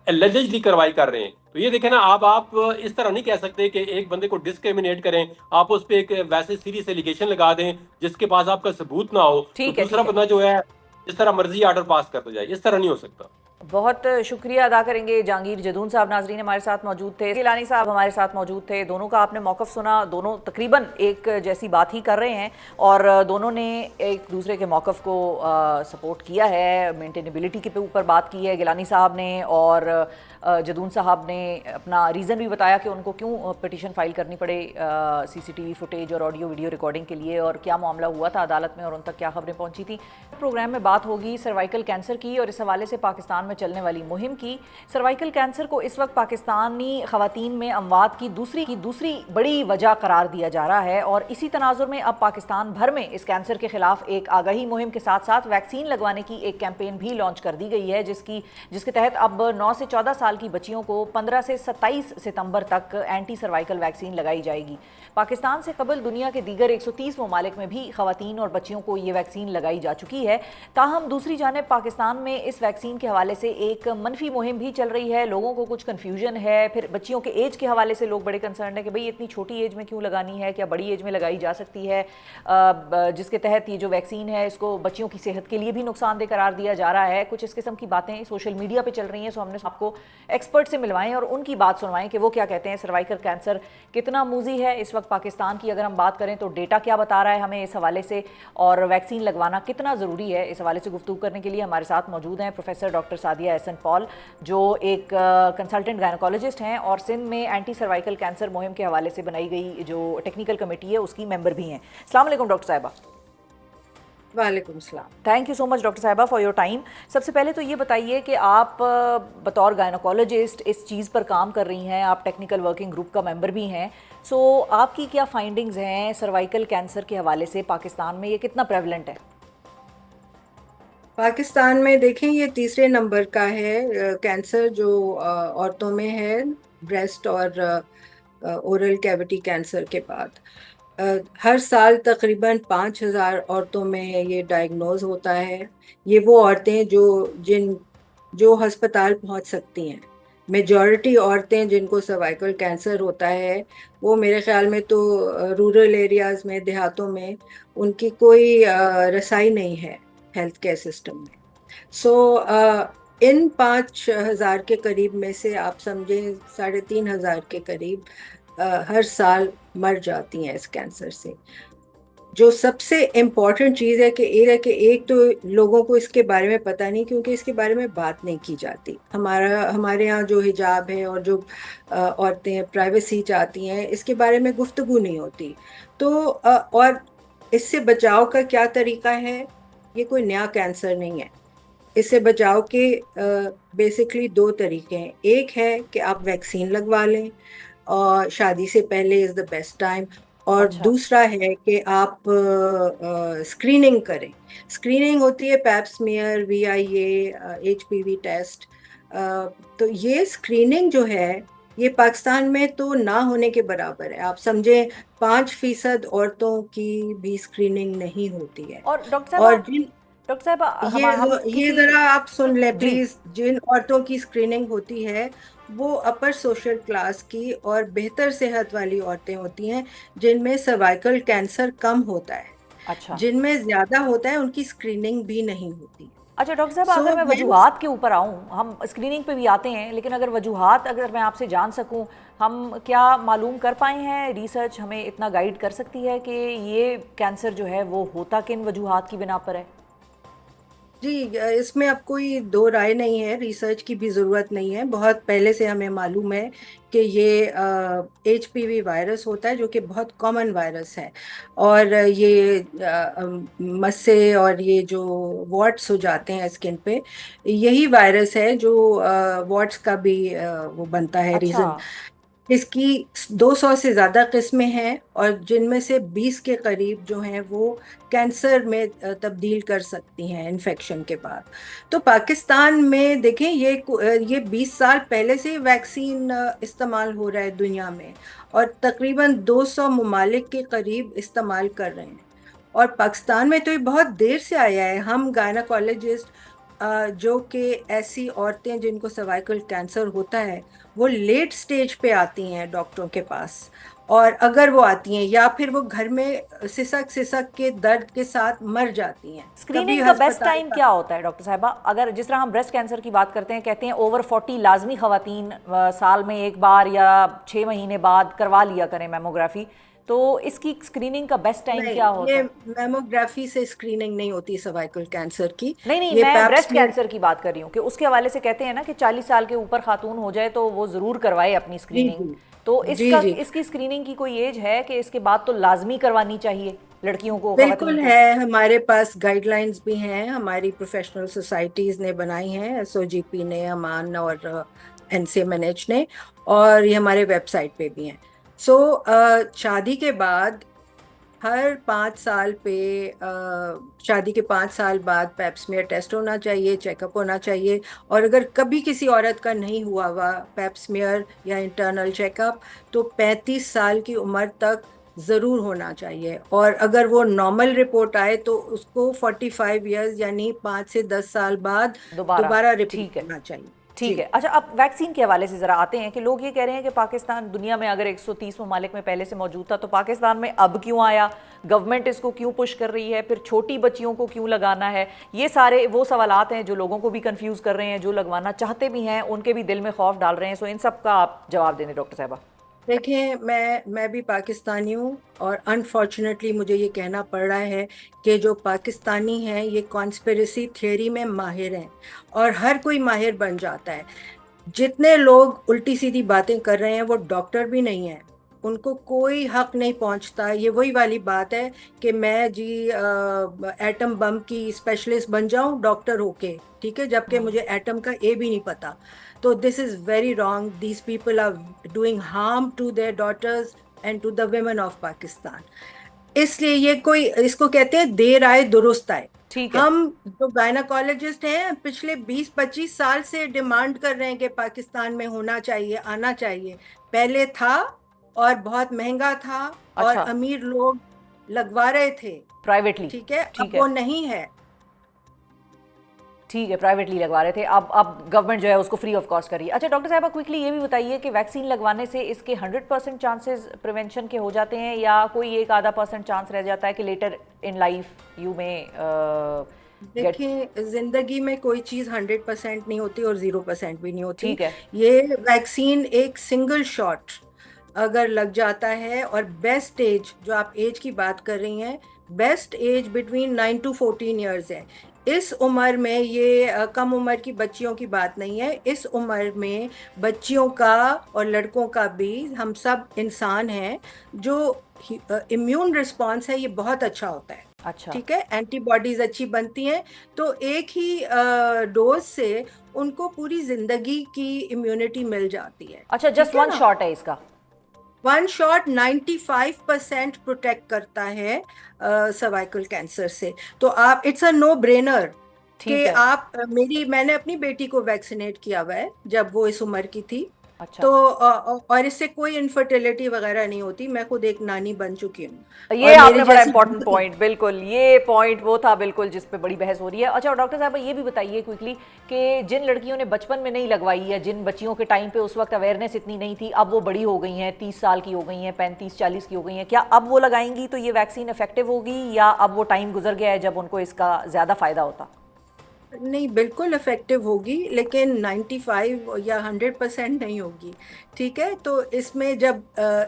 एलिजिबली कार्रवाई कर रहे हैं। तो ये देखें ना, आप इस तरह नहीं कह सकते कि एक बंदे को डिस्क्रिमिनेट करें, आप उस पर एक वैसे सीरियस एलिगेशन लगा दें जिसके पास आपका सबूत ना हो, तो दूसरा बंदा जो है इस तरह मर्जी ऑर्डर पास करता जाए। इस तरह नहीं हो सकता। बहुत शुक्रिया अदा करेंगे जहांगीर जदून साहब, नाजरीन हमारे साथ मौजूद थे, गिलानी साहब हमारे साथ मौजूद थे। दोनों का आपने मौकफ सुना, दोनों तकरीबन एक जैसी बात ही कर रहे हैं और दोनों ने एक दूसरे के मौकफ को सपोर्ट किया है। मेंटेनेबिलिटी के ऊपर बात की है गिलानी साहब ने, और जदून साहब ने अपना रीज़न भी बताया कि उनको क्यों पिटीशन फाइल करनी पड़े सीसीटीवी फुटेज और ऑडियो वीडियो रिकॉर्डिंग के लिए, और क्या मामला हुआ था अदालत में और उन तक क्या खबरें पहुंची थी। प्रोग्राम में बात होगी सर्वाइकल कैंसर की और इस हवाले से पाकिस्तान में चलने वाली मुहिम की। सर्वाइकल कैंसर को इस वक्त पाकिस्तानी खवातीन में अमवात की दूसरी बड़ी वजह करार दिया जा रहा है, और इसी तनाजुर में अब पाकिस्तान भर में इस कैंसर के खिलाफ एक आगाही मुहिम के साथ साथ वैक्सीन लगवाने की एक कैंपेन भी लॉन्च कर दी गई है, जिसके तहत अब 9 से 14 साल की बच्चियों को 15 से 27 सितंबर तक एंटी सर्वाइकल वैक्सीन लगाई जाएगी। पाकिस्तान से कबल दुनिया के दीगर 130 ममालिक में भी खवातीन और बच्चियों को ये वैक्सीन लगाई जा चुकी है। ताहम दूसरी जानिब पाकिस्तान में इस वैक्सीन के हवाले से एक मनफी मुहिम भी चल रही है, लोगों को कुछ कन्फ्यूजन है। फिर बच्चियों के एज के हवाले से लोग बड़े कंसर्न है कि भाई इतनी छोटी एज में क्यों लगानी है, क्या बड़ी एज में लगाई जा सकती है, जिसके तहत ये जो वैक्सीन है इसको बच्चियों की सेहत के लिए भी नुकसानदेह करार दिया जा रहा है। कुछ इस किस्म की बातें सोशल मीडिया पर चल रही हैं, सो हमने आपको एक्सपर्ट से मिलवाएं और उनकी बात सुनवाएं कि वो क्या कहते हैं। सर्वाइकल कैंसर कितना मूजी है इस वक्त पाकिस्तान की, अगर हम बात करें तो डेटा क्या बता रहा है हमें इस हवाले से, और वैक्सीन लगवाना कितना ज़रूरी है, इस हवाले से गुफ्तगू करने के लिए हमारे साथ मौजूद हैं प्रोफेसर डॉक्टर सादिया एहसन पॉल, जो एक कंसल्टेंट गायनोकोलॉजिस्ट हैं और सिंध में एंटी सर्वाइकल कैंसर मुहिम के हवाले से बनाई गई जो टेक्निकल कमेटी है उसकी मेंबर भी हैं। अस्सलाम वालेकुम डॉक्टर साहिबा। वालेकुम सलाम। Thank you so much doctor साहिबा फॉर योर टाइम। सबसे पहले तो ये बताइए कि आप बतौर गायनोकोलॉजिस्ट इस चीज़ पर काम कर रही हैं, आप टेक्निकल वर्किंग ग्रुप का मेंबर भी हैं, सो आपकी क्या फाइंडिंग्स हैं सर्वाइकल कैंसर के हवाले से? पाकिस्तान में ये कितना प्रेवलेंट है? पाकिस्तान में देखें ये तीसरे नंबर का है कैंसर जो औरतों में है, ब्रेस्ट और ओरल कैविटी कैंसर के बाद। हर साल तकरीबन 5,000 औरतों में ये डायग्नोज होता है। ये वो औरतें जो अस्पताल पहुंच सकती हैं। मेजॉरिटी औरतें जिनको सर्वाइकल कैंसर होता है वो मेरे ख्याल में तो रूरल एरियाज में, देहातों में उनकी कोई रसाई नहीं है हेल्थ केयर सिस्टम में। सो इन 5,000 के करीब में से आप समझें 3,500 के करीब हर साल मर जाती हैं इस कैंसर से। जो सबसे इम्पोर्टेंट चीज़ है कि एक तो लोगों को इसके बारे में पता नहीं, क्योंकि इसके बारे में बात नहीं की जाती। हमारे यहाँ जो हिजाब है और जो औरतें प्राइवेसी चाहती हैं, इसके बारे में गुफ्तगू नहीं होती। तो और इससे बचाव का क्या तरीका है? ये कोई नया कैंसर नहीं है। इससे बचाव के बेसिकली 2 तरीके हैं। एक है कि आप वैक्सीन लगवा लें, और शादी से पहले इज़ द बेस्ट टाइम। और अच्छा। दूसरा है कि आप स्क्रीनिंग करें। स्क्रीनिंग होती है pap smear, VIA, HPV test. तो ये स्क्रीनिंग जो है ये पाकिस्तान में तो ना होने के बराबर है। आप समझें 5% औरतों की भी स्क्रीनिंग नहीं होती है। और डॉक्टर और साहब, डॉक्टर साहब हम ये किसी जरा आप सुन ले जी प्लीज। जिन औरतों की स्क्रीनिंग होती है वो अपर सोशल क्लास की और बेहतर सेहत वाली औरतें होती हैं, जिनमें सर्वाइकल कैंसर कम होता है। अच्छा। जिनमें ज्यादा होता है उनकी स्क्रीनिंग भी नहीं होती। अच्छा डॉक्टर साहब, सो अगर मैं वजूहात के ऊपर आऊँ, हम स्क्रीनिंग पे भी आते हैं, लेकिन अगर वजूहात अगर मैं आपसे जान सकूँ, हम क्या मालूम कर पाए हैं, रिसर्च हमें इतना गाइड कर सकती है कि ये कैंसर जो है वो होता किन वजूहात की बिना पर है? जी, इसमें अब कोई दो राय नहीं है, रिसर्च की भी ज़रूरत नहीं है। बहुत पहले से हमें मालूम है कि ये HPV वायरस होता है, जो कि बहुत कॉमन वायरस है। और ये मस्से और ये जो वॉट्स हो जाते हैं स्किन पे, यही वायरस है जो वॉट्स का भी वो बनता है अच्छा। रीज़न। इसकी 200 से ज़्यादा किस्में हैं, और जिनमें से 20 के करीब जो हैं वो कैंसर में तब्दील कर सकती हैं इन्फेक्शन के बाद। तो पाकिस्तान में देखें, ये 20 साल पहले से वैक्सीन इस्तेमाल हो रहा है दुनिया में, और तकरीबन 200 ममालिक के करीब इस्तेमाल कर रहे हैं। और पाकिस्तान में तो ये बहुत देर से आया है। हम गायनाकोलॉजिस्ट, जो कि ऐसी औरतें जिनको सर्वाइकल कैंसर होता है, वो लेट स्टेज पे आती हैं डॉक्टरों के पास। और अगर वो आती हैं, या फिर वो घर में सिसक सिसक के दर्द के साथ मर जाती हैं, कभी स्क्रीनिंग का बेस्ट अस्पताल टाइम का। क्या होता है डॉक्टर साहबा? अगर जिस तरह हम ब्रेस्ट कैंसर की बात करते हैं, कहते हैं ओवर 40 लाजमी खवातीन साल में एक बार या 6 महीने बाद करवा लिया करें मैमोग्राफी, तो इसकी स्क्रीनिंग का बेस्ट टाइम नहीं, क्या होता ये है? मैमोग्राफी से स्क्रीनिंग नहीं होती सर्वाइकल कैंसर की। नहीं नहीं, ये मैं ब्रेस्ट पैप्स कैंसर की बात कर रही हूँ कि उसके हवाले से कहते हैं ना कि 40 साल के ऊपर खातून हो जाए तो वो ज़रूर करवाए अपनी जी स्क्रीनिंग। जी तो जी जी, इसकी स्क्रीनिंग की कोई एज है कि इसके बाद तो लाजमी करवानी चाहिए लड़कियों को, खवातीन बिल्कुल को? है। हमारे पास गाइडलाइंस भी हैं, हमारी प्रोफेशनल सोसाइटीज ने बनाई हैं, SOGP ने, अमान और NCMNH ने। और ये हमारे वेबसाइट पे भी हैं। सो शादी के बाद हर 5 साल पे, शादी के 5 साल बाद पैप्समियर टेस्ट होना चाहिए, चेकअप होना चाहिए। और अगर कभी किसी औरत का नहीं हुआ पैप्समियर या इंटरनल चेकअप, तो 35 साल की उम्र तक ज़रूर होना चाहिए। और अगर वो नॉर्मल रिपोर्ट आए तो उसको 45 ईयर्स यानी 5 से 10 साल बाद दोबारा। दोबारा रिपीट ठीक है। करना चाहिए। ठीक जी, है। अच्छा, अब वैक्सीन के हवाले से ज़रा आते हैं कि लोग ये कह रहे हैं कि पाकिस्तान दुनिया में अगर 130 ममालिक में पहले से मौजूद था, तो पाकिस्तान में अब क्यों आया? गवर्नमेंट इसको क्यों पुश कर रही है? फिर छोटी बच्चियों को क्यों लगाना है? ये सारे वो सवालात हैं जो लोगों को भी कंफ्यूज कर रहे हैं, जो लगवाना चाहते भी हैं उनके भी दिल में खौफ डाल रहे हैं। सो इन सब का आप जवाब दें डॉक्टर साहबा। देखिए, मैं भी पाकिस्तानी हूँ, और अनफॉर्चुनेटली मुझे ये कहना पड़ रहा है कि जो पाकिस्तानी हैं ये कॉन्स्पिरेसी थियोरी में माहिर हैं, और हर कोई माहिर बन जाता है। जितने लोग उल्टी सीधी बातें कर रहे हैं वो डॉक्टर भी नहीं है, उनको कोई हक नहीं पहुंचता। ये वही वाली बात है कि मैं जी एटम बम की स्पेशलिस्ट बन जाऊं डॉक्टर होके, ठीक है, जबकि मुझे एटम का ए भी नहीं पता। तो this is very wrong. These people are doing harm to their daughters and to the women of Pakistan. इसलिए ये कोई, इसको कहते हैं देर आए दुरुस्त आए। ठीक है। हम जो गायनाकोलॉजिस्ट हैं पिछले 20-25 साल से डिमांड कर रहे हैं कि पाकिस्तान में होना चाहिए, आना चाहिए। पहले था, और बहुत महंगा था और अच्छा। अमीर लोग लगवा रहे थे, प्राइवेटली। ठीक है, ठीक अब है। वो नहीं है। ठीक है, प्राइवेटली लगवा रहे थे, अब गवर्नमेंट जो है उसको फ्री ऑफ कॉस्ट कर रही है। अच्छा डॉक्टर साहब क्विकली ये भी बताइए कि वैक्सीन लगवाने से इसके 100% चांसेस प्रिवेंशन के हो जाते हैं या कोई एक आधा % चांस रह जाता है कि लेटर इन लाइफ यू में गेट। देखिए, जिंदगी में कोई चीज 100% नहीं होती और 0% भी नहीं होती। ठीक है। ये वैक्सीन एक सिंगल शॉट अगर लग जाता है, और बेस्ट एज जो आप एज की बात कर रही हैं, best age between 9 to 14 years है। इस उम्र में ये कम उम्र की बच्चियों की बात नहीं है, इस उम्र में बच्चियों का और लड़कों का भी, हम सब इंसान हैं, जो इम्यून रिस्पॉन्स है ये बहुत अच्छा होता है। अच्छा। ठीक है, एंटीबॉडीज अच्छी बनती हैं, तो एक ही डोज से उनको पूरी जिंदगी की इम्यूनिटी मिल जाती है। अच्छा, जस्ट ठीक है वन ना? शॉट है इसका? वन शॉट 95% प्रोटेक्ट करता है सर्वाइकल कैंसर से। तो आप, इट्स अ नो ब्रेनर ठीक कि है। आप, मैंने अपनी बेटी को वैक्सीनेट किया हुआ है जब वो इस उम्र की थी। अच्छा, तो और इससे कोई इनफर्टिलिटी वगैरह नहीं होती। मैं खुद एक नानी बन चुकी हूँ, ये और मेरी आपने बड़ा जैसी इंपॉर्टेंट पॉइंट, बिल्कुल ये पॉइंट वो था बिल्कुल जिस पे बड़ी बहस हो रही है। अच्छा डॉक्टर साहब ये भी बताइए क्विकली कि जिन लड़कियों ने बचपन में नहीं लगवाई है, जिन बच्चियों के टाइम पे उस वक्त अवेयरनेस इतनी नहीं थी, अब वो बड़ी हो गई हैं, 30 साल की हो गई हैं, 35-40 की हो गई हैं, क्या अब वो लगाएंगी तो ये वैक्सीन इफेक्टिव होगी या अब वो टाइम गुजर गया है जब उनको इसका ज़्यादा फायदा होता? नहीं, बिल्कुल इफेक्टिव होगी, लेकिन 95 या 100% नहीं होगी। ठीक है, तो इसमें जब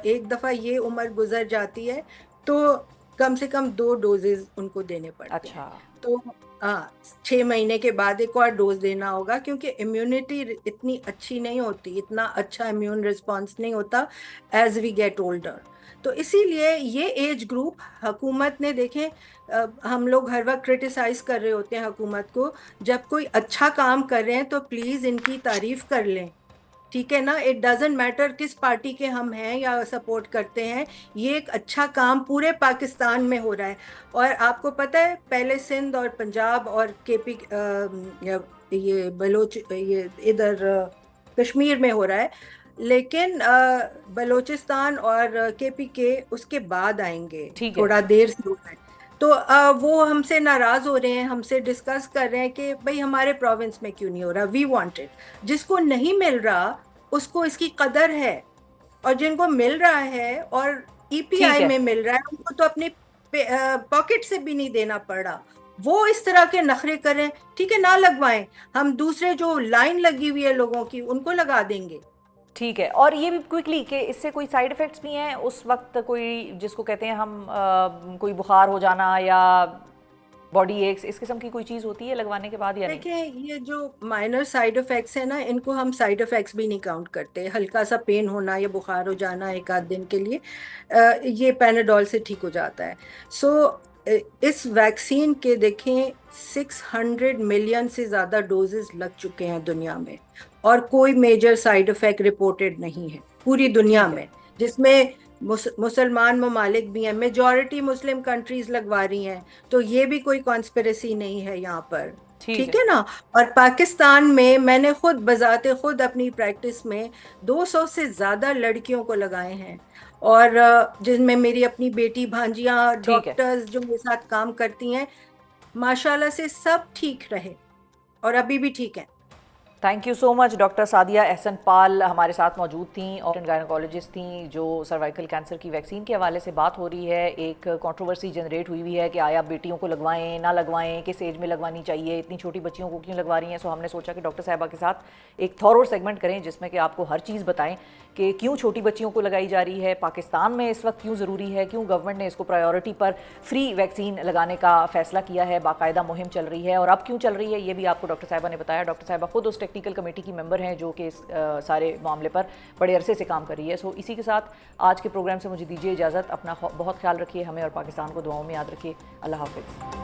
एक दफ़ा ये उम्र गुजर जाती है तो कम से कम 2 डोजेज उनको देने पड़ते हैं। अच्छा। तो हाँ, 6 महीने के बाद एक और डोज देना होगा, क्योंकि इम्यूनिटी इतनी अच्छी नहीं होती, इतना अच्छा इम्यून रिस्पॉन्स नहीं होता एज वी गेट ओल्डर। तो इसीलिए ये एज ग्रुप, हुकूमत ने, देखें, हम लोग हर वक्त क्रिटिसाइज कर रहे होते हैं हुकूमत को, जब कोई अच्छा काम कर रहे हैं तो प्लीज इनकी तारीफ कर लें। ठीक है ना? इट डजेंट मैटर किस पार्टी के हम हैं या सपोर्ट करते हैं, ये एक अच्छा काम पूरे पाकिस्तान में हो रहा है। और आपको पता है, पहले सिंध और पंजाब और केपी, ये बलोच, ये इधर कश्मीर में हो रहा है, लेकिन बलोचिस्तान और केपी के उसके बाद आएंगे, ठीक है। थोड़ा देर से हो रहा है। तो वो हमसे नाराज हो रहे हैं, हमसे डिस्कस कर रहे हैं कि भाई हमारे प्रोविंस में क्यों नहीं हो रहा। We want it. जिसको नहीं मिल रहा उसको इसकी कदर है, और जिनको मिल रहा है और ईपीआई में मिल रहा है उनको तो अपने पॉकेट से भी नहीं देना पड़ रहा। वो इस तरह के नखरे करें, ठीक है, ना लगवाएं। हम दूसरे जो लाइन लगी हुई है लोगों की उनको लगा देंगे। ठीक है। और ये भी क्विकली कि इससे कोई साइड इफेक्ट्स भी हैं उस वक्त, कोई जिसको कहते हैं हम कोई बुखार हो जाना या बॉडी एक्स, इस किस्म की कोई चीज़ होती है लगवाने के बाद या नहीं? देखिए, ये जो माइनर साइड इफेक्ट्स है ना, इनको हम साइड इफेक्ट्स भी नहीं काउंट करते। हल्का सा पेन होना या बुखार हो जाना एक आध दिन के लिए, ये पैनाडोल से ठीक हो जाता है। सो इस वैक्सीन के देखें 600 मिलियन से ज़्यादा डोजेस लग चुके हैं दुनिया में, और कोई मेजर साइड इफेक्ट रिपोर्टेड नहीं है पूरी दुनिया में, जिसमें मुसलमान ममालिक भी हैं, मेजॉरिटी मुस्लिम कंट्रीज लगवा रही हैं। तो ये भी कोई कॉन्स्पिरेसी नहीं है यहाँ पर। ठीक है ना? और पाकिस्तान में मैंने खुद बजाते खुद अपनी प्रैक्टिस में 200 से ज़्यादा लड़कियों को लगाए हैं, और जिनमें मेरी अपनी बेटी, भांजियाँ, डॉक्टर्स जो मेरे साथ काम करती हैं, माशाल्लाह से सब ठीक रहे और अभी भी ठीक हैं। Thank you so much. Doctor Sadia Ehsan Pal हमारे साथ मौजूद थी और गायनोकोलॉजिस्ट थी, जो सर्वाइकल कैंसर की वैक्सीन के हवाले से बात हो रही है। एक कंट्रोवर्सी जनरेट हुई है कि आया बेटियों को लगवाएं ना लगवाएं, किस एज में लगवानी चाहिए, इतनी छोटी बच्चियों को क्यों लगवा रही हैं। सो हमने सोचा कि डॉक्टर साहिबा के साथ एक थॉरो सेगमेंट करें जिसमें कि आपको हर चीज़ बताएं कि क्यों छोटी बच्चियों को लगाई जा रही है, पाकिस्तान में इस वक्त क्यों ज़रूरी है, क्यों गवर्नमेंट ने इसको प्रायोरिटी पर फ्री वैक्सीन लगाने का फैसला किया है, बाकायदा मुहिम चल रही है, और अब क्यों चल रही है ये भी आपको डॉक्टर साहिबा ने बताया। डॉक्टर साहिबा खुद उस टेक्निकल कमेटी की मेंबर हैं जो कि इस सारे मामले पर बड़े अरसे से काम कर रही है। सो इसी के साथ आज के प्रोग्राम से मुझे दीजिए इजाज़त। अपना बहुत ख्याल रखिए, हमें और पाकिस्तान को दुआओं में याद रखिए। अल्लाह हाफिज़।